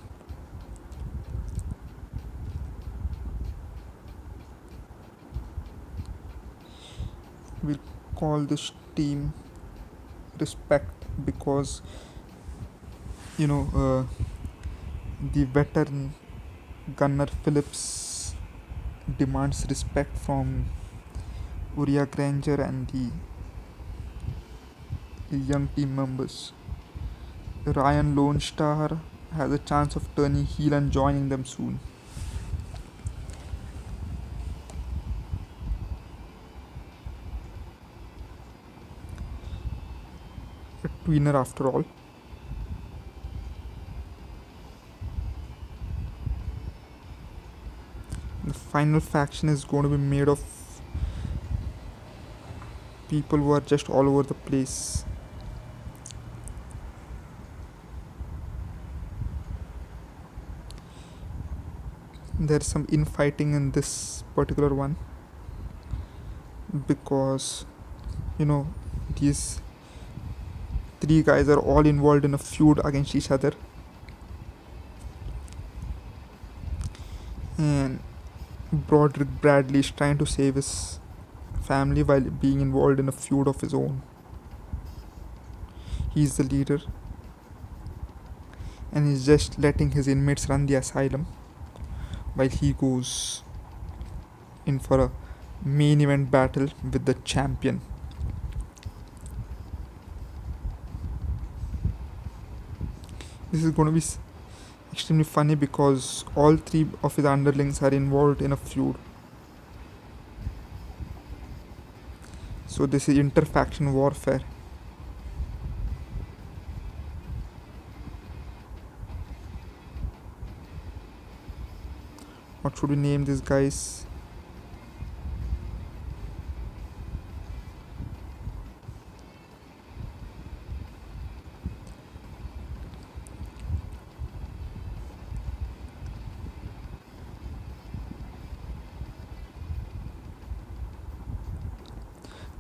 We'll call this team Respect because the veteran Gunnar Phillips demands respect from Uria Granger and the young team members. Ryan Lone Star has a chance of turning heel and joining them soon. A tweener after all. The final faction is going to be made of people who are just all over the place. There's some infighting in this particular one because these three guys are all involved in a feud against each other, and Broderick Bradley is trying to save his family while being involved in a feud of his own. He's the leader and he's just letting his inmates run the asylum while he goes in for a main event battle with the champion. This is going to be extremely funny because all three of his underlings are involved in a feud. So this is interfaction warfare. What should we name these guys?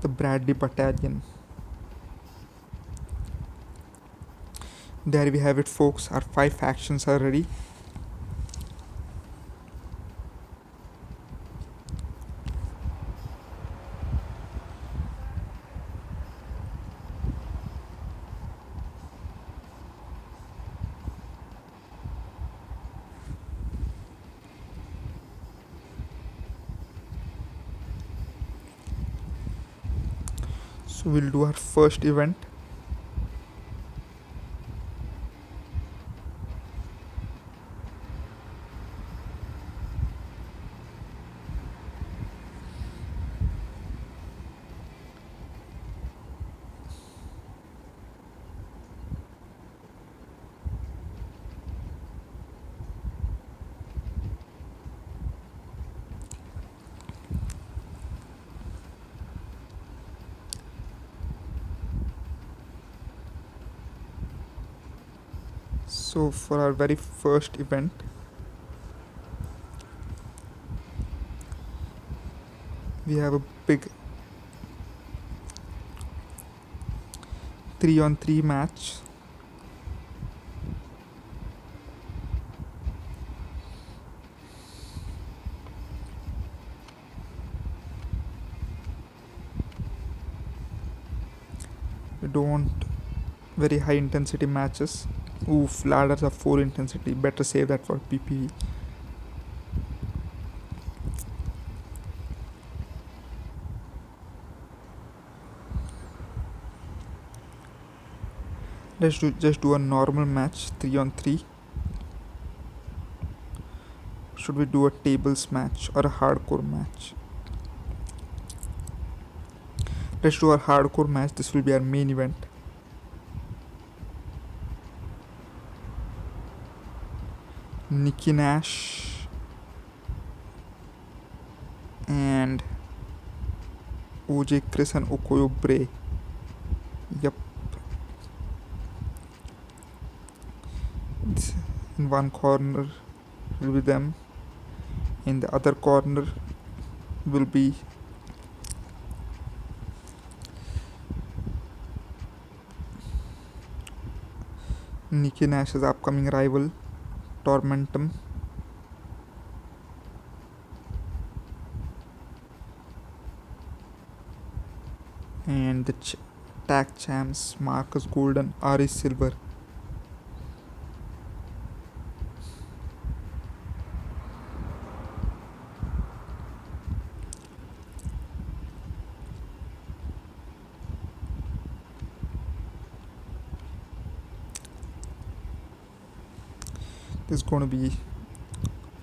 the Bradley Battalion. There we have it, folks. Our 5 factions are ready. So we'll do our first event. So for our very first event, we have a big 3-on-3 match. We don't want very high intensity matches. Oof, ladders are 4 intensity. Better save that for PPE. Let's just do a normal match, 3-on-3. Should we do a tables match or a hardcore match? Let's do our hardcore match. This will be our main event. Nikki Nash and OJ Chris and Okoyo Bray. Yep. In one corner will be them. In the other corner will be Nikki Nash's upcoming rival, Tormentum. And the tag champs, Marcus Golden, Ari Silver. This is going to be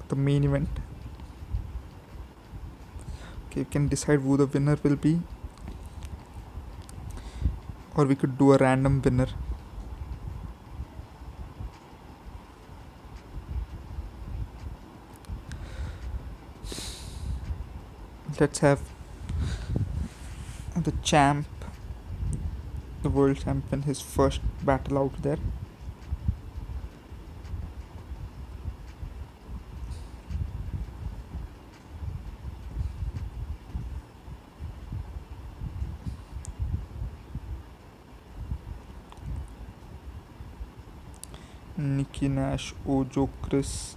the main event. Okay, we can decide who the winner will be, or we could do a random winner. Let's have the champ, the world champion, his first battle out there. Nikki Nash, OJ Chris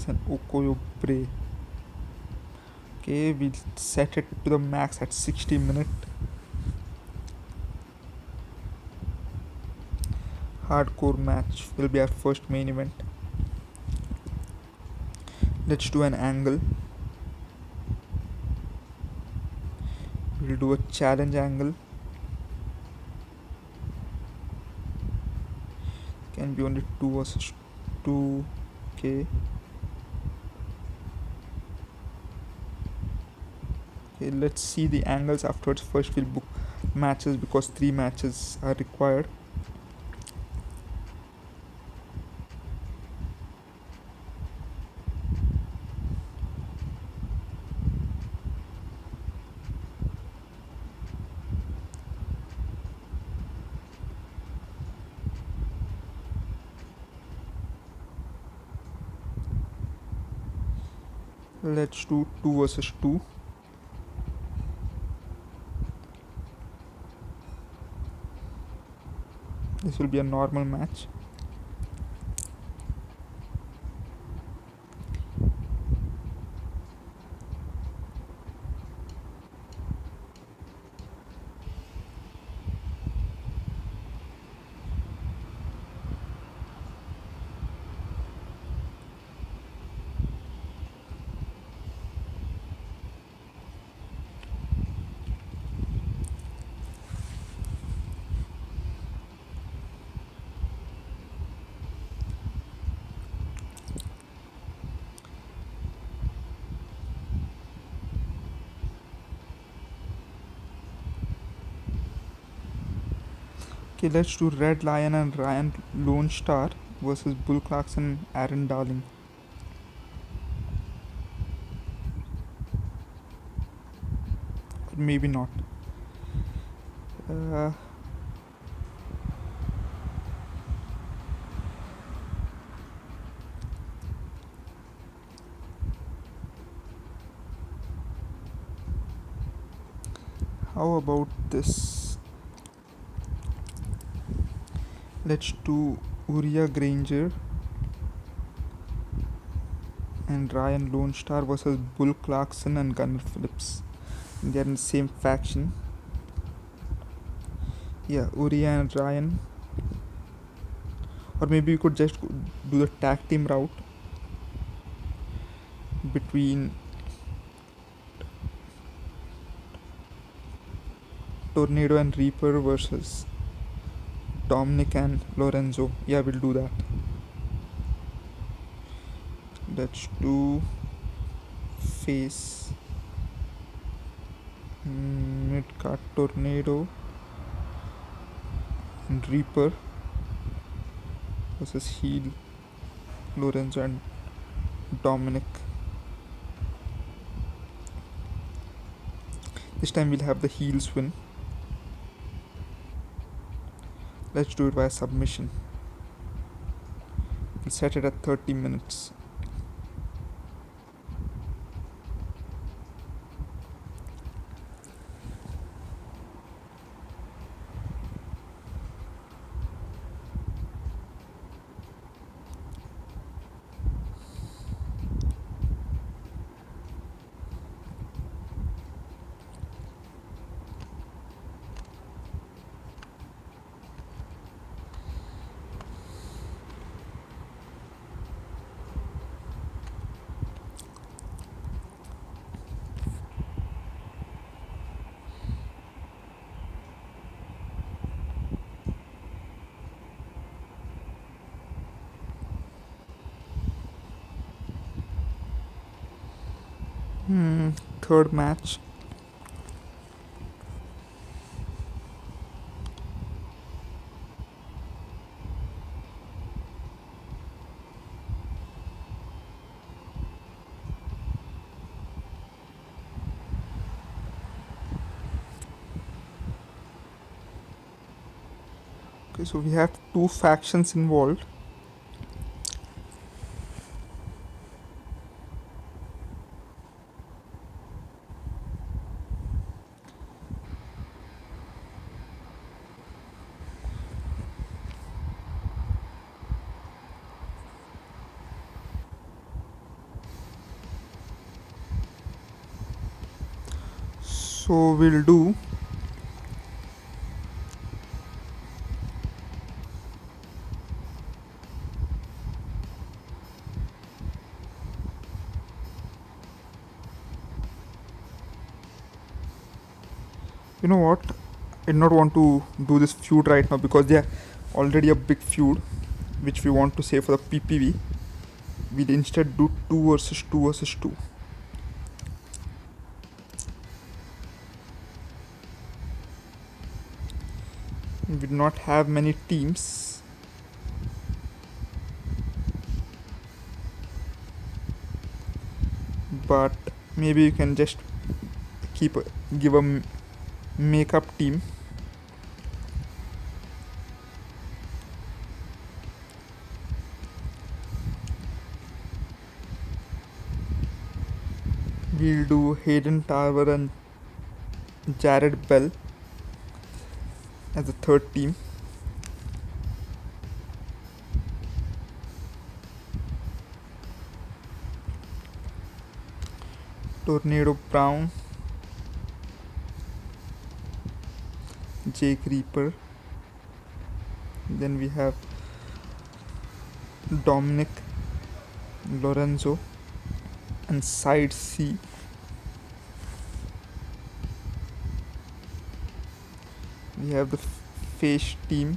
and Okoyo Bray. Okay, we'll set it to the max at 60 minutes. Hardcore match will be our first main event. Let's do an angle. We'll do a challenge angle. Can be only 2 versus 2. Okay. Okay, let's see the angles afterwards. First we'll book matches because 3 matches are required. Let's do 2 versus 2. This will be a normal match. Okay, let's do Red Lion and Ryan Lone Star versus Bull Clarkson and Aaron Darling. Or maybe not. Uh, how about this? Let's do Uriah Granger and Ryan Lone Star versus Bull Clarkson and Gunnar Phillips. They're in the same faction. Yeah, Uriah and Ryan. Or maybe we could just do the tag team route between Tornado and Reaper versus Dominic and Lorenzo. Yeah, we'll do that. Let's do face Midcard Tornado and Reaper versus heel Lorenzo and Dominic. This time we'll have the heels win. Let's do it via submission. We'll set it at 30 minutes. Third match. Okay, so we have two factions involved. So we'll do you know what? I do not want to do this feud right now because they are already a big feud which we want to save for the PPV. We'll instead do 2 versus 2 versus 2. We do not have many teams. But maybe you can just give a makeup team. We'll do Hayden Tarver and Jared Bell as the third team. Tornado Brown, Jake Reaper. Then we have Dominic Lorenzo and Side C. We have the Face team.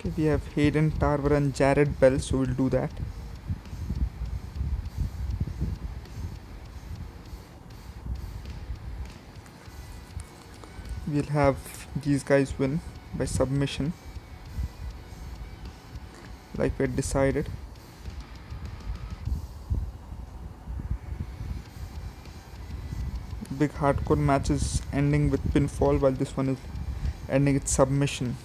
Okay, we have Hayden Tarver and Jared Bell, so we'll do that. We'll have these guys win by submission, like we had decided. Big hardcore matches ending with pinfall, while this one is ending with submission.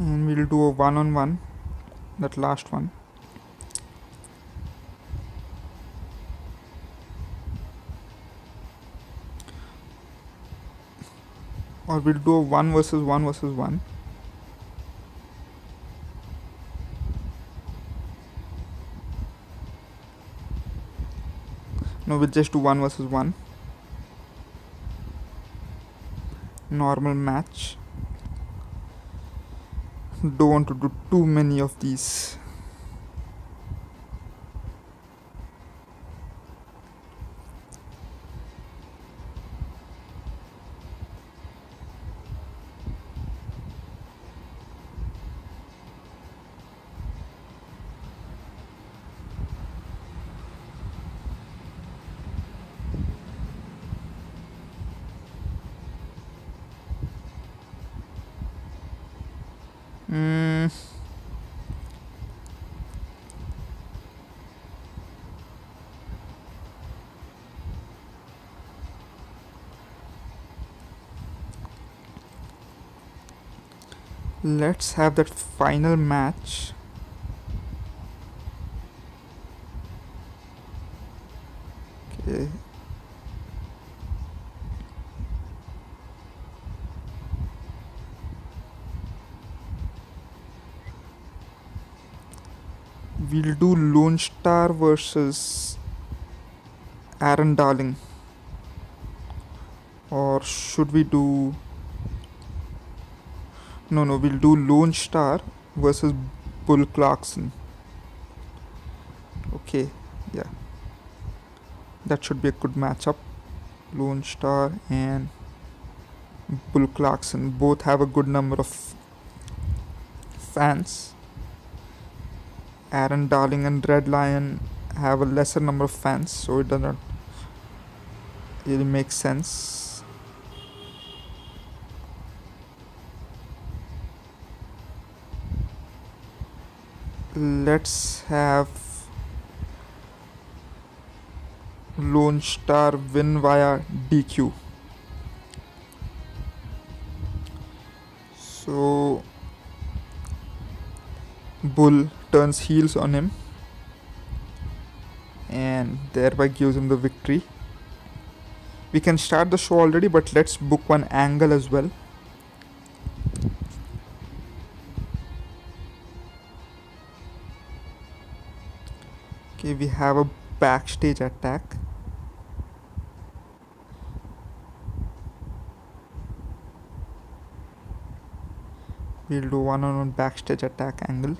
And we'll do a one-on-one, that last one. Or we'll do a 1 versus 1 versus 1. No, we'll just do 1 versus 1. Normal match. Don't want to do too many of these. Let's have that final match. Okay. We'll do Lone Star versus Aaron Darling. Or should we do... No, we'll do Lone Star versus Bull Clarkson. Okay, yeah. That should be a good matchup. Lone Star and Bull Clarkson both have a good number of fans. Aaron Darling and Red Lion have a lesser number of fans, so it does not really make sense. Let's have Lone Star win via DQ. So Bull turns heels on him and thereby gives him the victory. We can start the show already, but let's book one angle as well. Okay, we have a backstage attack. We'll do one-on-one backstage attack angle.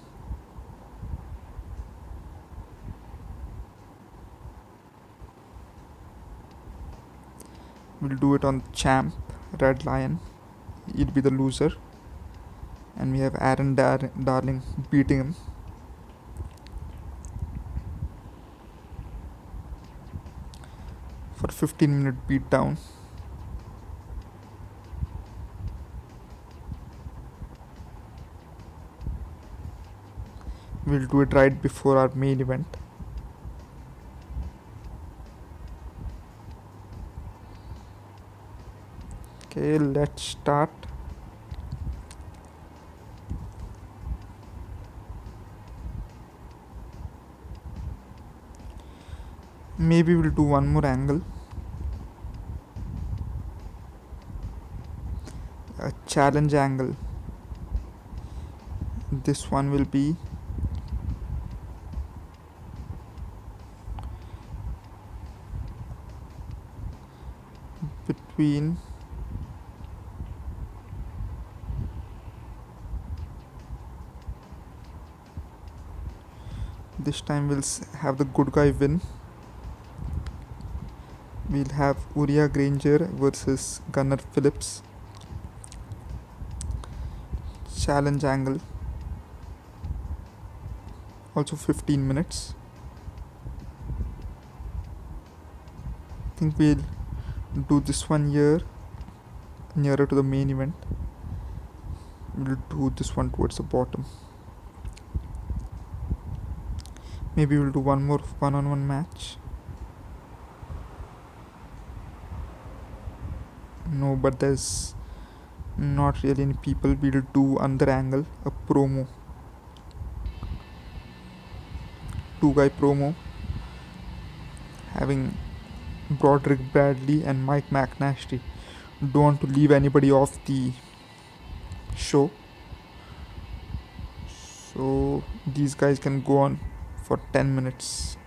We'll do it on champ, Red Lion. He'll be the loser. And we have Aaron Darling beating him. For 15-minute beatdown. We'll do it right before our main event. Okay, let's start. Maybe we'll do one more angle. A challenge angle. This one will be between this time we'll have the good guy win. We'll have Uriah Granger versus Gunnar Phillips. Challenge angle. Also 15 minutes. I think we'll do this one here, nearer to the main event. We'll do this one towards the bottom. Maybe we'll do one more one-on-one match. No, but there's not really any people. We'll do another angle, a promo. 2-guy promo having Broderick Bradley and Mike McNasty. Don't want to leave anybody off the show, so these guys can go on for 10 minutes,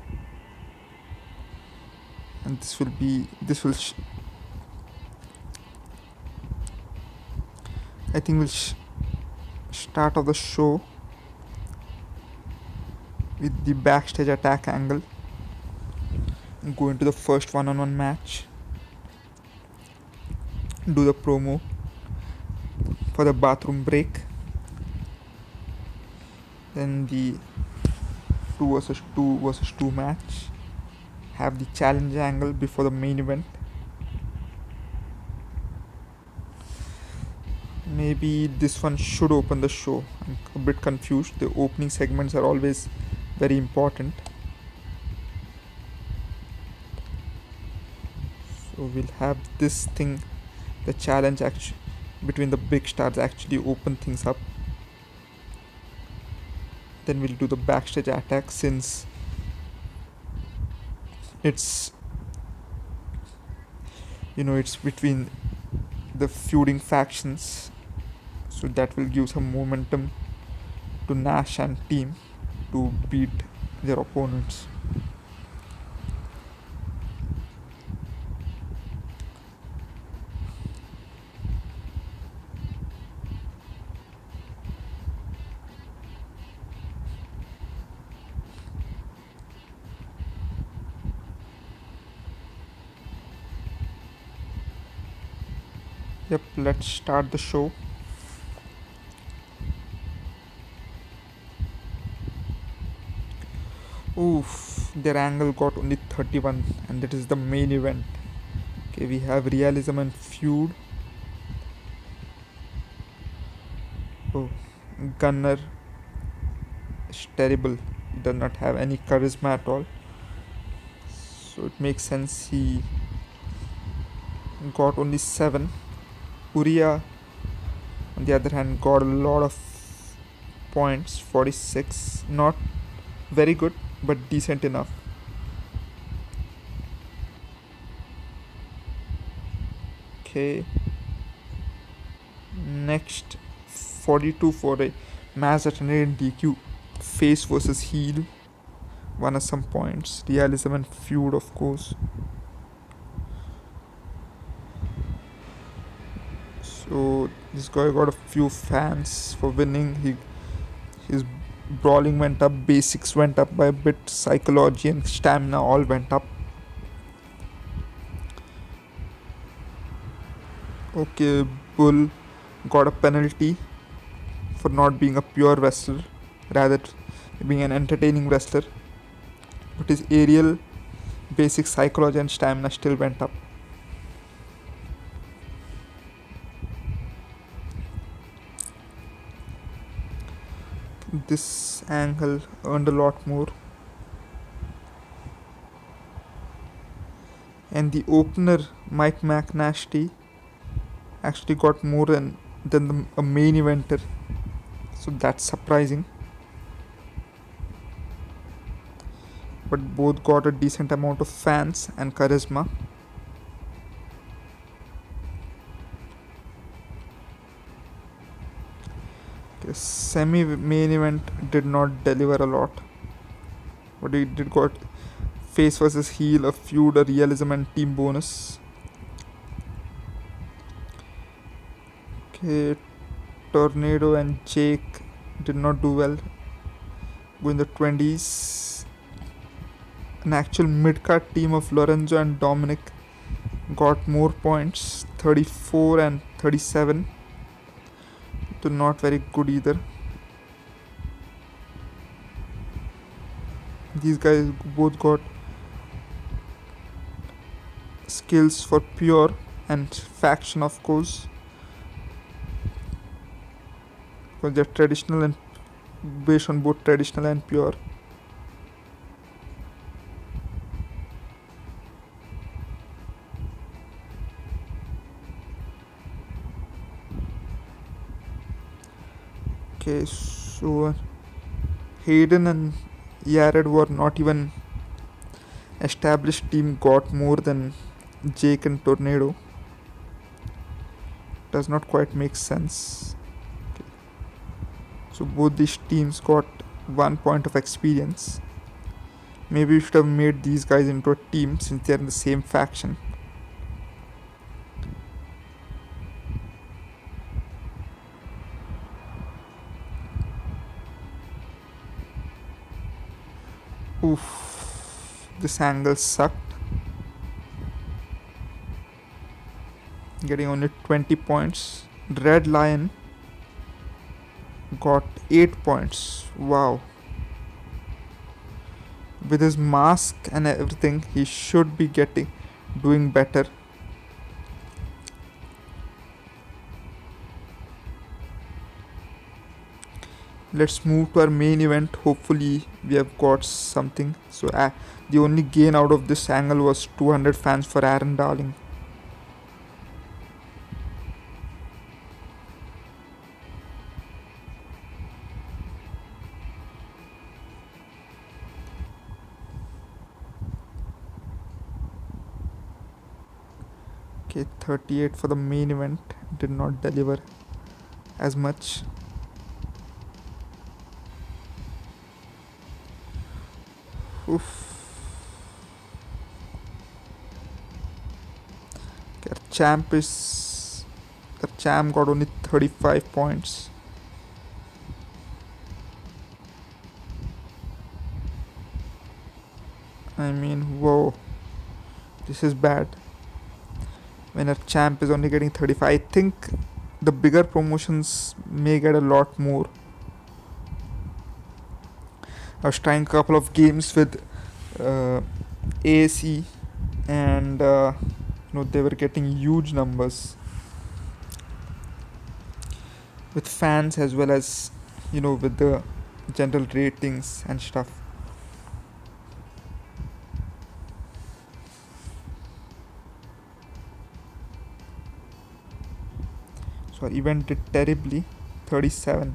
and this will I think we'll start off the show with the backstage attack angle and go into the first one-on-one match. Do the promo for the bathroom break. Then the 2 versus 2 match. Have the challenge angle before the main event. Maybe this one should open the show. I'm a bit confused. The opening segments are always very important. So we'll have this thing, the challenge between the big stars, actually open things up. Then we'll do the backstage attack, since it's between the feuding factions, so that will give some momentum to Nash and team to beat their opponents. Yep, let's start the show. Oof, their angle got only 31, and that is the main event. Okay, we have Realism and Feud. Oh, Gunner is terrible. He does not have any charisma at all. So it makes sense he got only 7. Uriah, on the other hand, got a lot of points, 46. Not very good, but decent enough. Okay. Next, 42 for a match that ended in DQ. Face versus heel. Won us some points. Realism and Feud, of course. So So this guy got a few fans for winning. His brawling went up, basics went up by a bit, psychology and stamina all went up. Okay, Bull got a penalty for not being a pure wrestler, rather being an entertaining wrestler. But his aerial, basic psychology and stamina still went up. This angle earned a lot more. And the opener, Mike McNasty, actually got more than a main eventer. So that's surprising. But both got a decent amount of fans and charisma. The semi-main event did not deliver a lot, but it did got face versus heel, a feud, a realism, and team bonus. Okay, Tornado and Jake did not do well. Go in the 20s. An actual mid-card team of Lorenzo and Dominic got more points, 34 and 37. So not very good either. These guys both got skills for pure and faction, of course, because they're traditional and based on both traditional and pure. Okay, so Hayden and Yared were not even established team, got more than Jake and Tornado. Does not quite make sense. Okay. So both these teams got 1 point of experience. Maybe we should have made these guys into a team since they're in the same faction. Oof, this angle sucked. Getting only 20 points. Red Lion got 8 points. Wow. With his mask and everything, he should be doing better. Let's move to our main event. Hopefully we have got something. So the only gain out of this angle was 200 fans for Aaron Darling. Okay, 38 for the main event, did not deliver as much. Oof. Okay, our champ got only 35 points. I mean, whoa, this is bad. When a champ is only getting 35, I think the bigger promotions may get a lot more. I was trying a couple of games with ASE, and they were getting huge numbers with fans as well as with the general ratings and stuff. So our event did terribly, 37,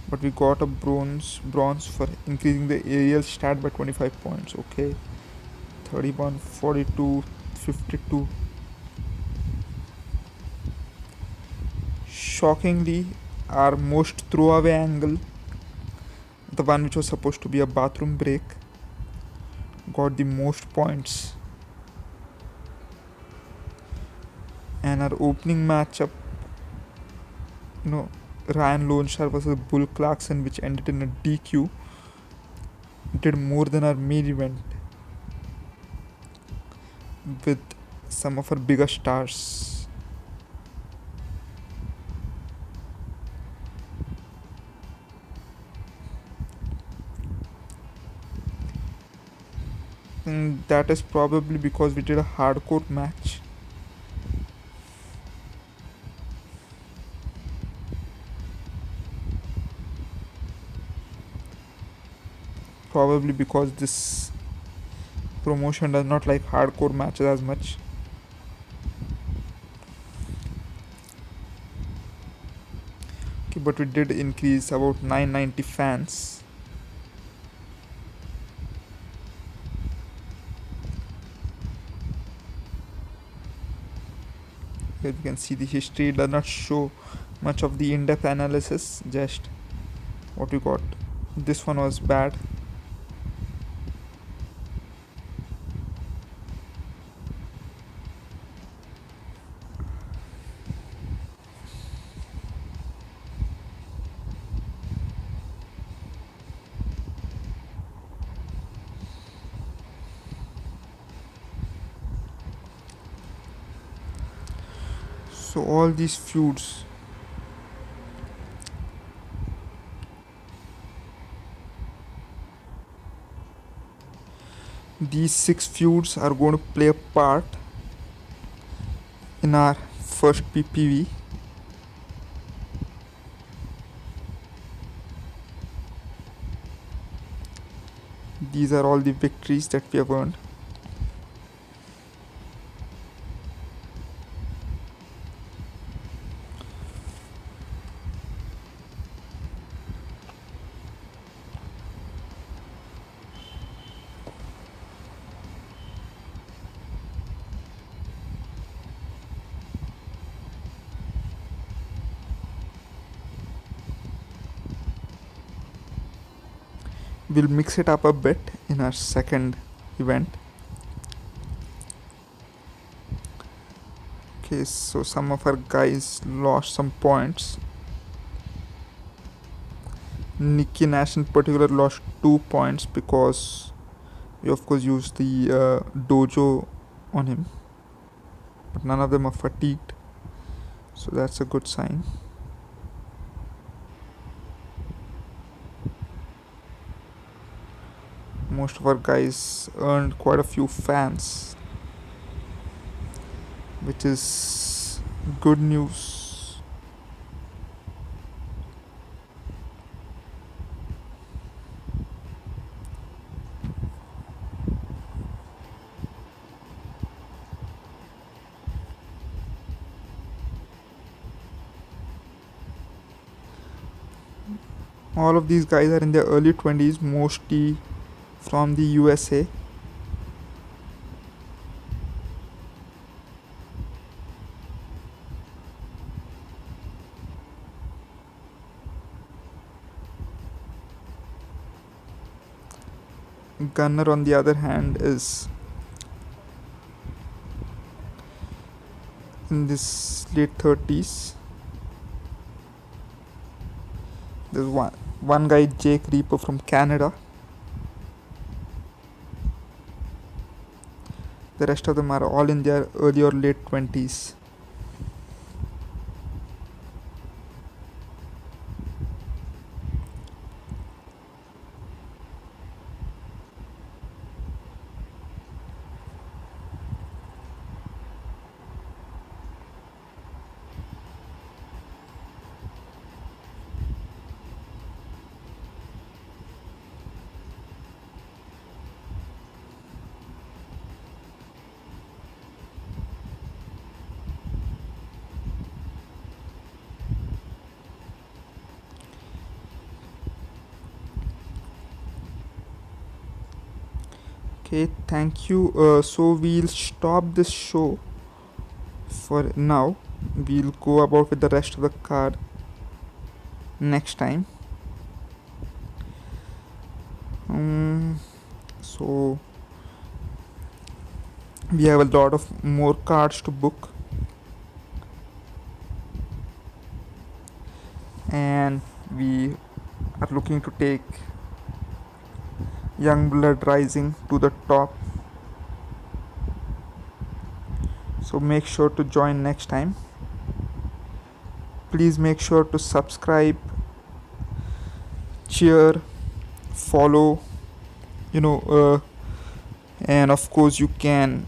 but we got a bronze for increasing the aerial stat by 25 points. Okay, 31, 42, 52. Shockingly, our most throwaway angle, the one which was supposed to be a bathroom break, got the most points. And our opening matchup no, Ryan Lonestar versus Bull Clarkson, which ended in a DQ, did more than our main event with some of our bigger stars. And that is probably because we did a hardcore match. Probably because this promotion does not like hardcore matches as much. Okay, but we did increase about 990 fans. Here we can see the history. It does not show much of the in-depth analysis, just what we got. This one was bad. So all these feuds, these 6 feuds are going to play a part in our first PPV. These are all the victories that we have earned. We'll mix it up a bit in our second event. Okay, so some of our guys lost some points. Nicky Nash in particular lost 2 points because we of course used the dojo on him, but none of them are fatigued, so that's a good sign. Most of our guys earned quite a few fans, which is good news. All of these guys are in their early 20s, mostly from the USA. Gunner, on the other hand, is in this late 30s. There's one guy, Jake Reaper from Canada. The rest of them are all in their early or late 20s. Okay, thank you. So we'll stop this show for now. We'll go about with the rest of the card next time. So we have a lot of more cards to book. looking to take Young Blood Rising to the top. So make sure to join next time. Please make sure to subscribe, cheer, follow, you know, and of course you can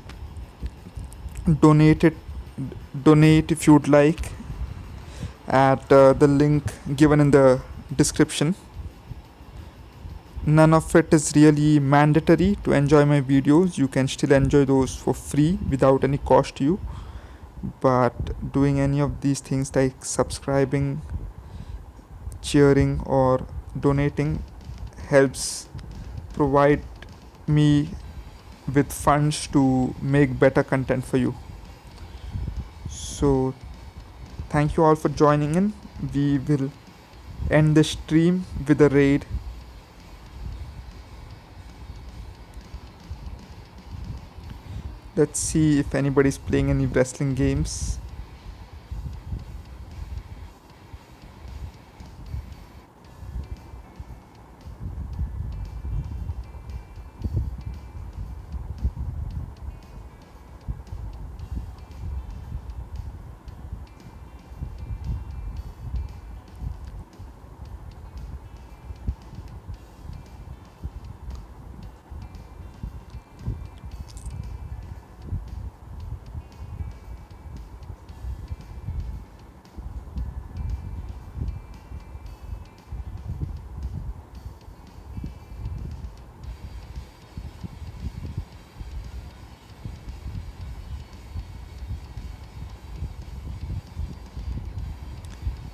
donate it donate if you'd like at the link given in the description. None of it is really mandatory to enjoy my videos. You can still enjoy those for free without any cost to you, but doing any of these things like subscribing, cheering, or donating helps provide me with funds to make better content for you. So thank you all for joining in. We will end the stream with a raid. Let's see if anybody's playing any wrestling games.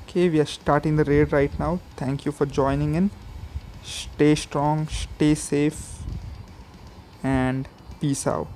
Okay, we are starting the raid right now. Thank you for joining in. Stay strong, stay safe, and peace out.